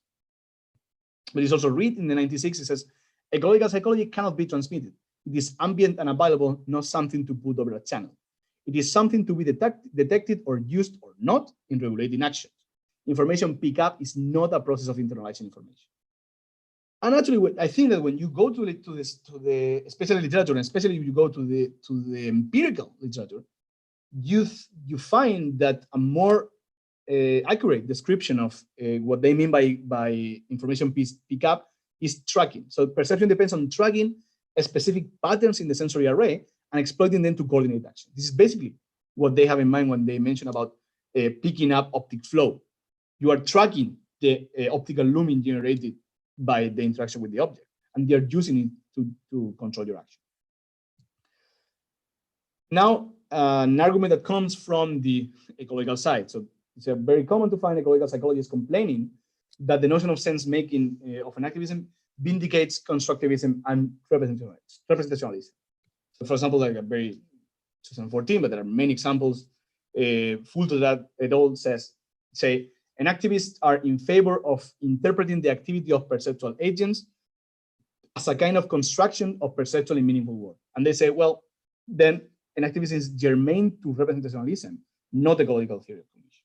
But it's also Reed in the 1960s. It says, ecological psychology cannot be transmitted. It is ambient and available, not something to put over a channel. It is something to be detected or used or not in regulating actions. Information pickup is not a process of internalizing information. And actually, I think that when you go to the especially literature, and especially if you go to the empirical literature, you find that a more accurate description of what they mean by information pickup is tracking. So perception depends on tracking specific patterns in the sensory array and exploiting them to coordinate action. This is basically what they have in mind when they mention about picking up optic flow. You are tracking the optical looming generated by the interaction with the object, and they are using it to control your action. Now, an argument that comes from the ecological side. So it's very common to find ecological psychologists complaining that the notion of sense-making of enactivism vindicates constructivism and representationalism. So for example, like a very 2014, but there are many examples. Fulton et al. Say, enactivists are in favor of interpreting the activity of perceptual agents as a kind of construction of perceptually meaningful work. And they say, well, then enactivism is germane to representationalism, not ecological theory of cognition.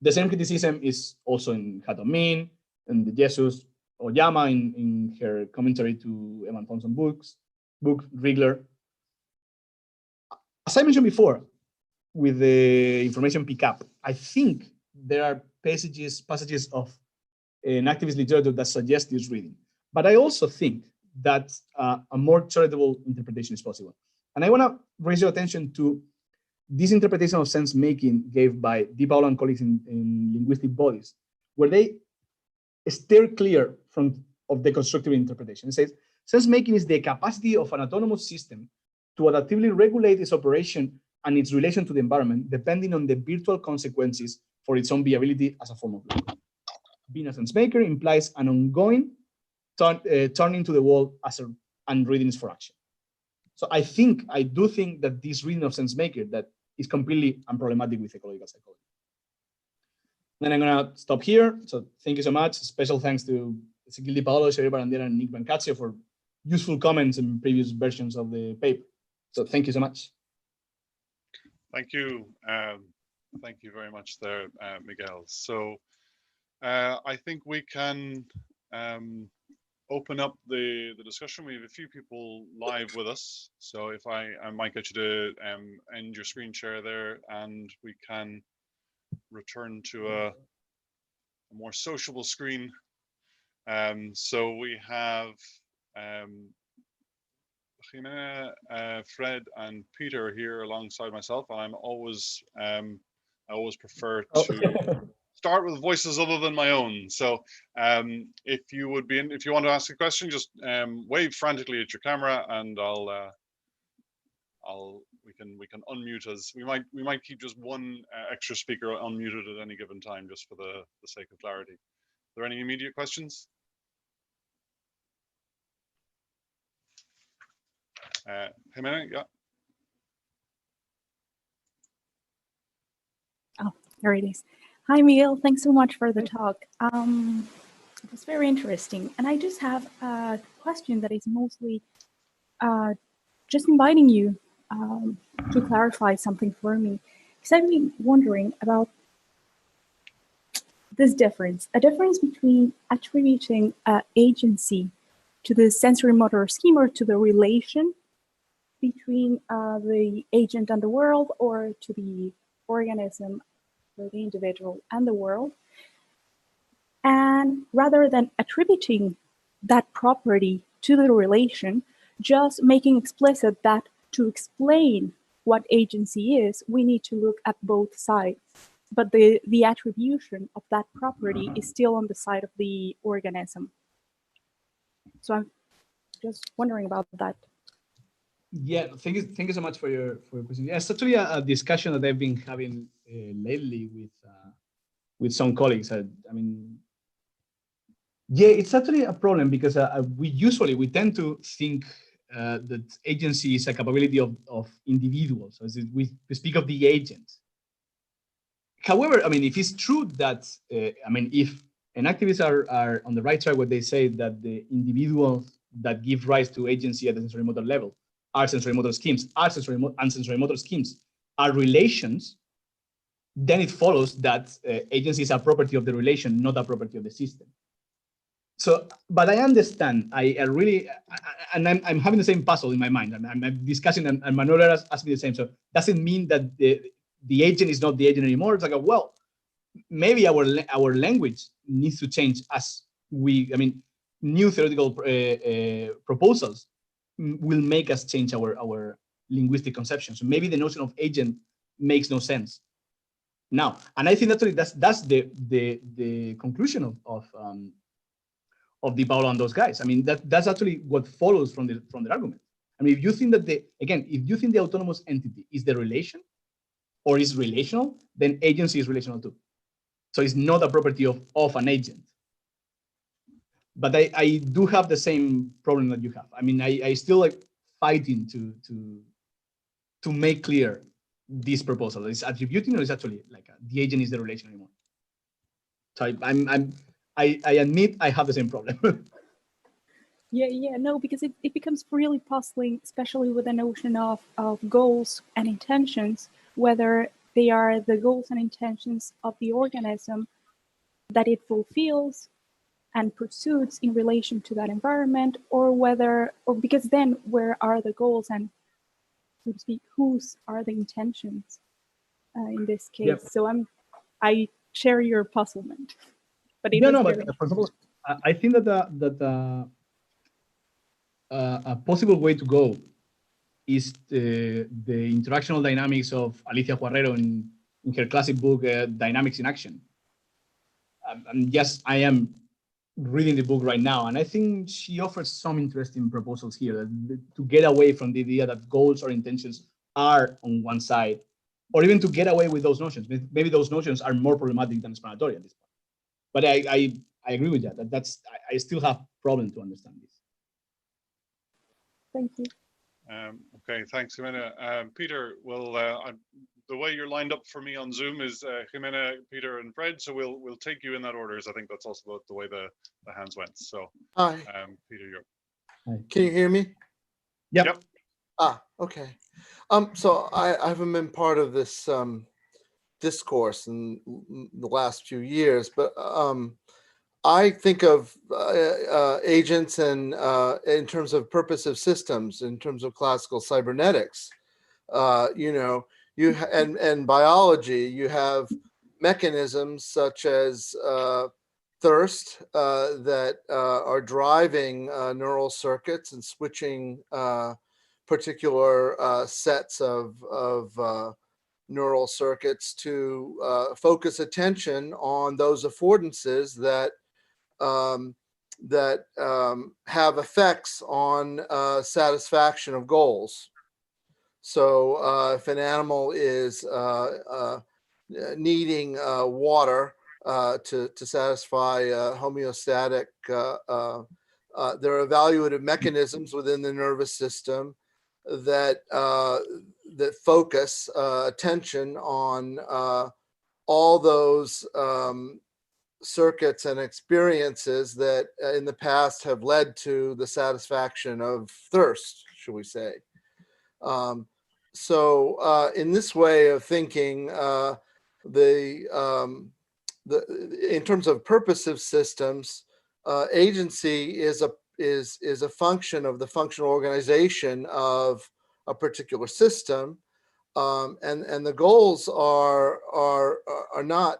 The same criticism is also in Hato Min and the Jesus Oyama in her commentary to Evan Thompson's book, Wrigler. As I mentioned before, with the information pickup, I think there are passages of enactivist literature that suggest this reading. But I also think that a more charitable interpretation is possible. And I want to raise your attention to this interpretation of sense-making gave by Di Paolo and colleagues in Linguistic Bodies, where they steer clear of the constructive interpretation. It says, sense-making is the capacity of an autonomous system to adaptively regulate its operation and its relation to the environment, depending on the virtual consequences for its own viability as a form of life. Being a sense-maker implies an ongoing turning to the world and readings for action. So I do think that this reading of sense-maker that is completely unproblematic with ecological psychology. Then I'm gonna stop here. So thank you so much. Special thanks to Ezequiel Di Paolo, Xavier Barandiera, and Nick Brancaccio for useful comments in previous versions of the paper. So thank you so much. Thank you. Thank you very much there, Miguel. So I think we can open up the discussion. We have a few people live with us. So if I might get you to end your screen share there, and we can return to a more sociable screen. So we have Jimena, Fred, and Peter here alongside myself. And I always prefer to start with voices other than my own. So if you want to ask a question, just wave frantically at your camera, and we can unmute us. We might keep just one extra speaker unmuted at any given time, just for the sake of clarity. Are there any immediate questions? Jimena, yeah. Oh, there it is. Hi, Miguel. Thanks so much for the talk. It was very interesting. And I just have a question that is mostly just inviting you to clarify something for me. Because I've been wondering about this difference, a difference between attributing agency to the sensorimotor scheme or to the relation between the agent and the world, or to the organism, or the individual and the world. And rather than attributing that property to the relation, just making explicit that to explain what agency is, we need to look at both sides. But the attribution of that property is still on the side of the organism. So I'm just wondering about that. Yeah, thank you so much for your question. Yeah, it's actually a discussion that I've been having lately with some colleagues. I mean, yeah, it's actually a problem because we tend to think that agency is a capability of individuals. So we speak of the agent. However, I mean, if it's true that I mean, if enactivists are on the right track where they say that the individuals that give rise to agency at the sensorimotor level are sensorimotor schemes, and sensorimotor schemes are relations, then it follows that agency is a property of the relation, not a property of the system. So, but I understand. I really, and I'm having the same puzzle in my mind. I'm discussing, and Manuel asked me the same. So, does it mean that the agent is not the agent anymore? It's like, well, maybe our language needs to change as I mean, new theoretical proposals will make us change our linguistic conception. So maybe the notion of agent makes no sense now. And I think that's the conclusion of the Paolo and those guys. I mean, that's actually what follows from the argument. I mean, if you think that if you think the autonomous entity is the relation or is relational, then agency is relational too. So it's not a property of an agent. But I do have the same problem that you have. I mean, I still like fighting to make clear this proposal. Is attributing or is actually like the agent is the relation anymore. So I admit I have the same problem. Yeah, no, because it becomes really puzzling, especially with the notion of goals and intentions, whether they are the goals and intentions of the organism that it fulfills and pursues in relation to that environment, or because then where are the goals and, so to speak, whose are the intentions in this case? Yep. So I share your puzzlement. But for example, I think that a possible way to go is the interactional dynamics of Alicia Juarrero in her classic book, Dynamics in Action. Yes, I am reading the book right now, and I think she offers some interesting proposals here to get away from the idea that goals or intentions are on one side, or even to get away with those notions. Maybe those notions are more problematic than explanatory at this point. But I agree with that. I still have problem to understand this. Thank you. Okay, thanks, Jimena. Peter, well, the way you're lined up for me on Zoom is Jimena, Peter, and Fred. So we'll take you in that order, as I think that's also the way the hands went. So, hi, Peter, you're. Hi. Can you hear me? Yep. Okay. So I haven't been part of this discourse in the last few years, but I think of agents and in terms of purposive systems, in terms of classical cybernetics. You know, and biology, you have mechanisms such as thirst that are driving neural circuits and switching particular sets of neural circuits to focus attention on those affordances that have effects on satisfaction of goals. So if an animal is needing water to satisfy homeostatic, there are evaluative mechanisms within the nervous system that that focus attention on all those circuits and experiences that in the past have led to the satisfaction of thirst, should we say. So in this way of thinking, in terms of purposive systems, agency is a function of the functional organization of a particular system, and the goals are not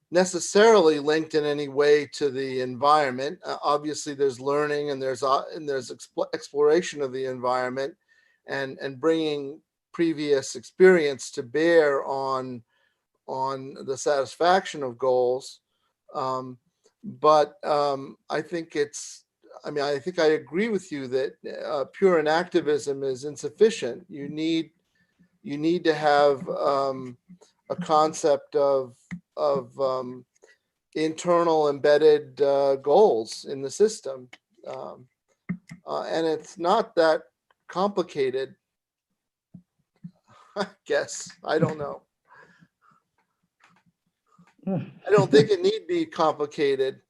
necessarily linked in any way to the environment. Obviously, there's learning and there's exploration of the environment, and bringing previous experience to bear on the satisfaction of goals. But I think it's I mean, I think I agree with you that pure enactivism is insufficient. You need to have a concept of internal embedded goals in the system, and it's not that complicated. I guess I don't know. I don't think it need be complicated.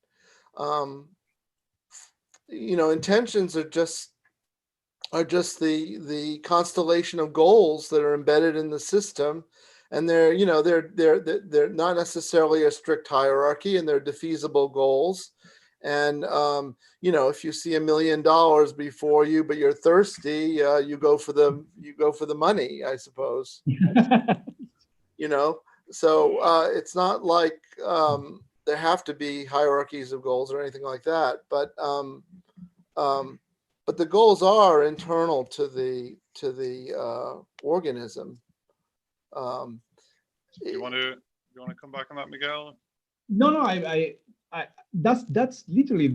Intentions are just the constellation of goals that are embedded in the system, and they're not necessarily a strict hierarchy, and they're defeasible goals. And if you see $1 million before you, but you're thirsty, you go for the money, I suppose. So it's not like there have to be hierarchies of goals or anything like that, but the goals are internal to the organism. You want to come back on that, Miguel? No, I that's literally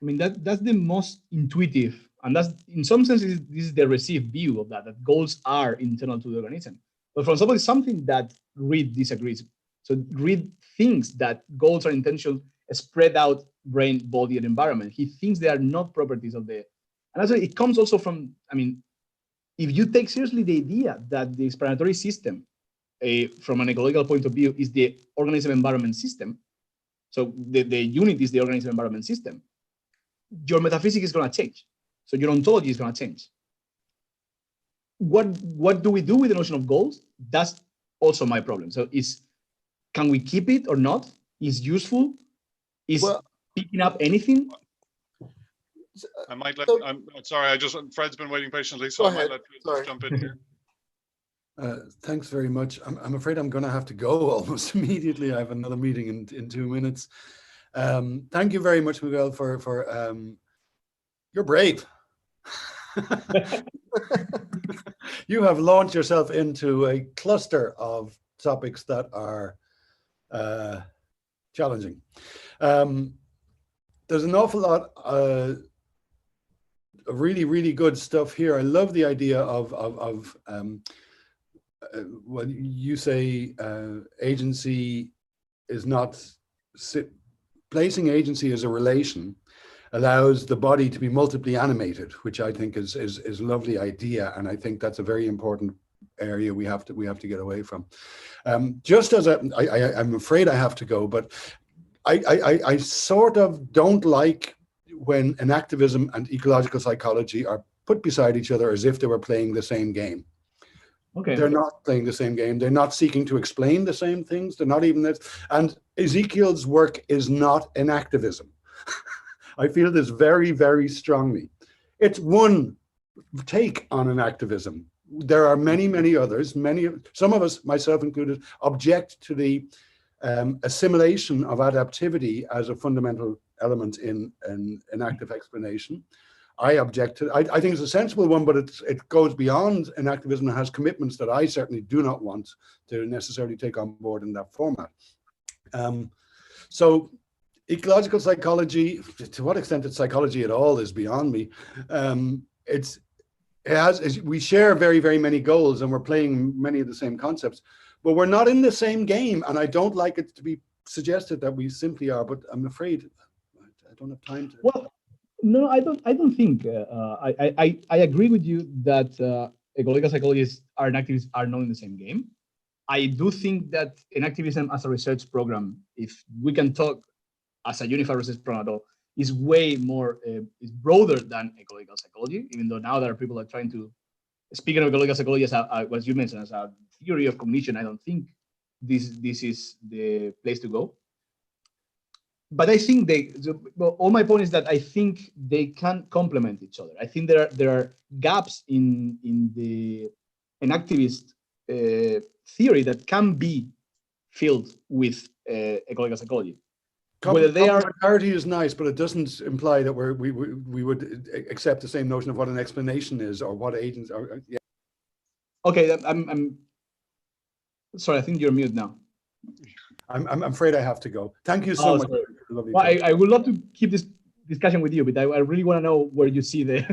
I mean, that's the most intuitive, and that's in some sense this is the received view of that goals are internal to the organism. But for example, it's something that Reid disagrees. So Reid thinks that goals are intentional, spread out brain, body, and environment. He thinks they are not properties of the, and actually it comes also from, I mean, if you take seriously the idea that the explanatory system, from an ecological point of view, is the organism-environment system, so the unit is the organism-environment system, your metaphysics is going to change. So your ontology is going to change. What do we do with the notion of goals? That's also my problem. So can we keep it or not? Is useful? Is picking up anything? I might let, I'm sorry, Fred's been waiting patiently, so Go I might ahead. let Fred jump in here. Thanks very much. I'm afraid I'm going to have to go almost immediately. I have another meeting in 2 minutes. Thank you very much, Miguel, for you're brave. You have launched yourself into a cluster of topics that are challenging. There's an awful lot of really, really good stuff here. I love the idea of when you say agency is not, placing agency as a relation allows the body to be multiply animated, which I think is a lovely idea, and I think that's a very important area we have to get away from. Just as I'm afraid I have to go, but I sort of don't like when enactivism and ecological psychology are put beside each other as if they were playing the same game. Okay. They're not playing the same game. They're not seeking to explain the same things. They're not even that. And Ezekiel's work is not enactivism. I feel this very, very strongly. It's one take on enactivism. There are many, many others. Some of us, myself included, object to the assimilation of adaptivity as a fundamental element in an active explanation. I object to. I think it's a sensible one, but it goes beyond enactivism and has commitments that I certainly do not want to necessarily take on board in that format. So ecological psychology, to what extent it's psychology at all is beyond me. We share very, very many goals and we're playing many of the same concepts, but we're not in the same game. And I don't like it to be suggested that we simply are, but I'm afraid I don't have time to. Well, no, I don't think, I agree with you that ecological psychologists and activists are not in the same game. I do think that enactivism as a research program, if we can talk as a unified research program at all, is way more, is broader than ecological psychology, even though now there are people that are trying to, speaking of ecological psychology as what you mentioned, as a theory of cognition, I don't think this is the place to go. But I think all my point is that I think they can complement each other. I think there are gaps in the enactivist theory that can be filled with ecological psychology. Whether they are complementarity is nice, but it doesn't imply that we would accept the same notion of what an explanation is or what agents are. Yeah. Okay, I'm sorry. I think you're mute now. I'm afraid I have to go. Thank you so much. Well, I would love to keep this discussion with you, but I really want to know where you see the.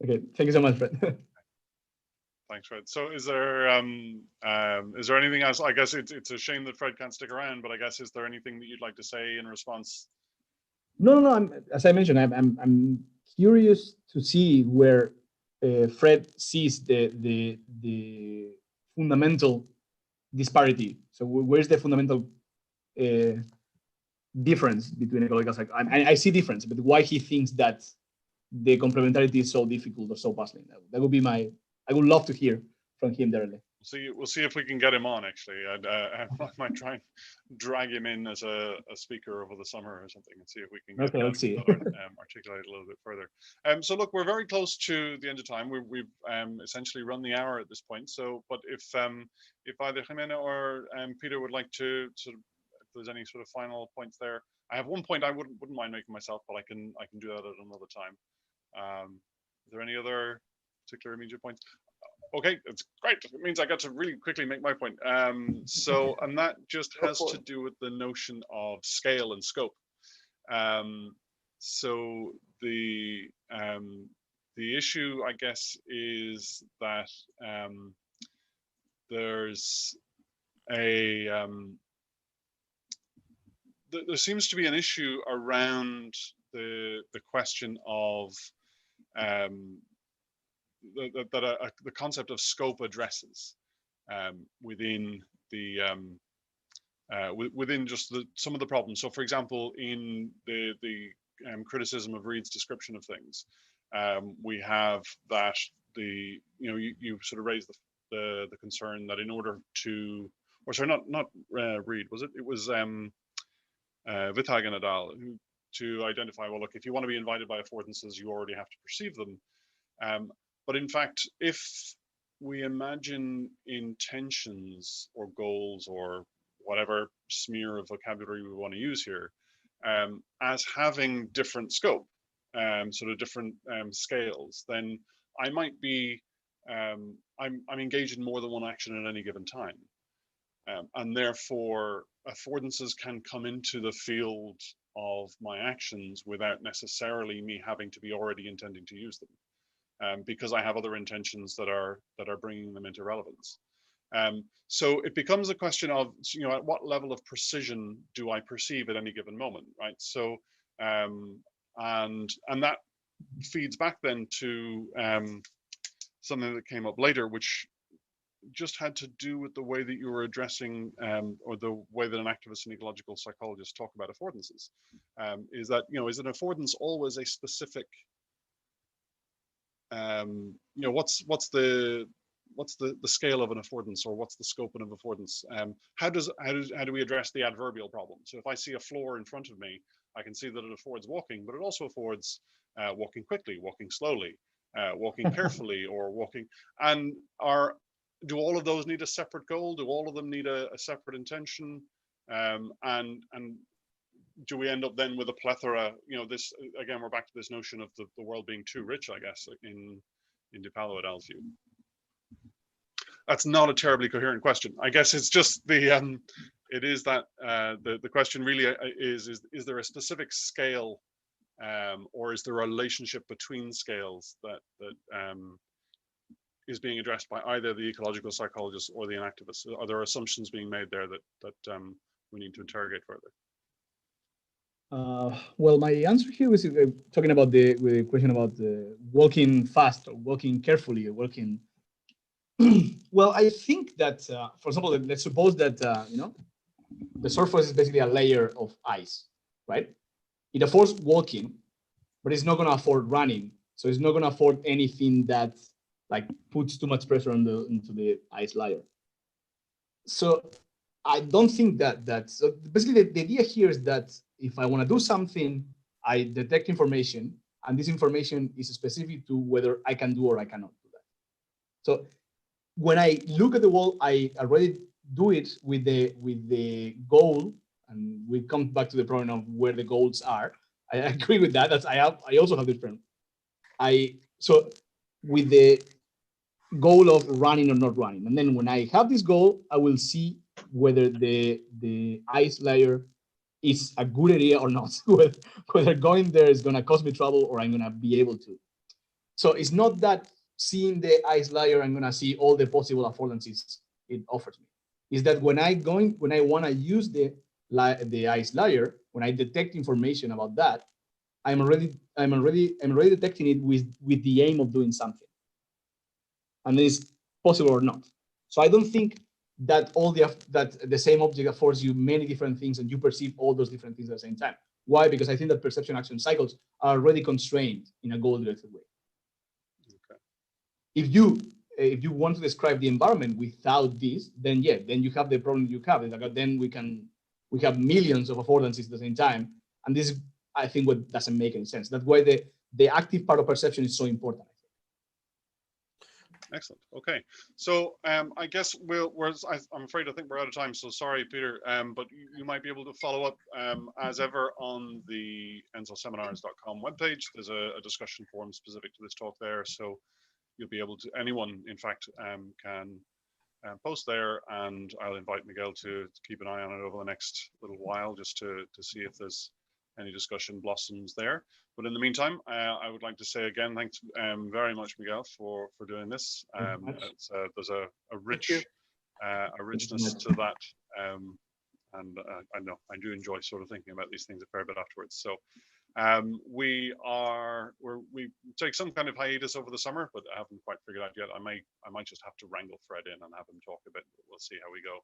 Okay, thank you so much, Fred. Thanks, Fred. So is there anything else? I guess it's a shame that Fred can't stick around, but I guess is there anything that you'd like to say in response? No. As I mentioned, I'm curious to see where Fred sees the fundamental disparity. So where's the fundamental difference between ecological psych? I see difference, but why he thinks that the complementarity is so difficult or so puzzling? That would be my. I would love to hear from him directly. We'll see if we can get him on. Actually, I might try and drag him in as a speaker over the summer or something, and see if we can get let's see. articulate a little bit further. So look, we're very close to the end of time. We've essentially run the hour at this point. So, but if either Jimena or Peter would like to sort of, if there's any sort of final points there, I have one point I wouldn't mind making myself, but I can do that at another time. Is there any other particular immediate points? Okay, it's great. It means I got to really quickly make my point. So, and that just has to do with the notion of scale and scope. So the issue, I guess, is that there's there seems to be an issue around the question of the concept of scope addresses within the within just some of the problems. So, for example, in the criticism of Reid's description of things, we have that you sort of raised the concern that in order to, or sorry, not Reid, was it? It was Witthagen et al. To identify, well, look, if you want to be invited by affordances, you already have to perceive them. But in fact, if we imagine intentions or goals or whatever smear of vocabulary we want to use here as having different scope, sort of different scales, then I might be, I'm engaged in more than one action at any given time. And therefore, affordances can come into the field of my actions without necessarily me having to be already intending to use them. Because I have other intentions that are bringing them into relevance. So it becomes a question of, at what level of precision do I perceive at any given moment, right? So, and that feeds back then to something that came up later, which just had to do with the way that you were addressing, or the way that enactivists and ecological psychologists talk about affordances. Is that, is an affordance always a specific what's the scale of an affordance, or what's the scope of an affordance? How do we address the adverbial problem? So if I see a floor in front of me, I can see that it affords walking, but it also affords walking quickly, walking slowly, walking carefully, or walking. And do all of those need a separate goal? Do all of them need a separate intention? And do we end up then with a plethora? This again, we're back to this notion of the world being too rich, I guess, in De Palo et al.'s view. That's not a terribly coherent question. I guess it's just it is that the question really is there a specific scale, or is there a relationship between scales that is being addressed by either the ecological psychologists or the enactivists? Are there assumptions being made there that we need to interrogate further? Well, my answer here was talking about the question about walking fast or walking carefully or walking. Well, I think that, for example, let's suppose that the surface is basically a layer of ice, right? It affords walking, but it's not going to afford running. So it's not going to afford anything that like puts too much pressure into the ice layer. So I don't think that so basically the idea here is that if I want to do something, I detect information, and this information is specific to whether I can do or I cannot do that. So when I look at the wall, I already do it with the goal, and we come back to the problem of where the goals are. I agree with that. I also have this problem. So with the goal of running or not running, and then when I have this goal, I will see whether the ice layer is a good idea or not, whether going there is going to cost me trouble or I'm going to be able to. So it's not that seeing the ice layer, I'm going to see all the possible affordances it offers me. Is that when I want to use the ice layer, when I detect information about that, I'm already detecting it with the aim of doing something, and it's possible or not. So I don't think that that the same object affords you many different things and you perceive all those different things at the same time. Why? Because I think that perception action cycles are already constrained in a goal-directed way. Okay. If you want to describe the environment without this, then yeah, then you have the problem you have. Like, then we have millions of affordances at the same time, and this is, I think, what doesn't make any sense. That's why the active part of perception is so important. Excellent. Okay, so I guess I'm afraid I think we're out of time. So sorry, Peter, but you might be able to follow up as ever on the encelseminars.com webpage. There's a discussion forum specific to this talk there, so you'll be able to. Anyone, in fact, can post there, and I'll invite Miguel to keep an eye on it over the next little while, just to see if there's any discussion blossoms there. But in the meantime, I would like to say again, thanks very much, Miguel, for doing this. There's a richness to that, and I know I do enjoy sort of thinking about these things a fair bit afterwards. So we take some kind of hiatus over the summer, but I haven't quite figured out yet. I might just have to wrangle Fred in and have him talk a bit. We'll see how we go.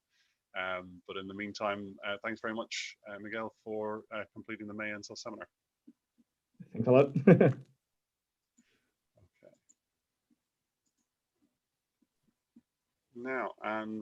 But in the meantime, thanks very much, Miguel, for completing the May Encel seminar. Thanks a lot. Okay. Now, and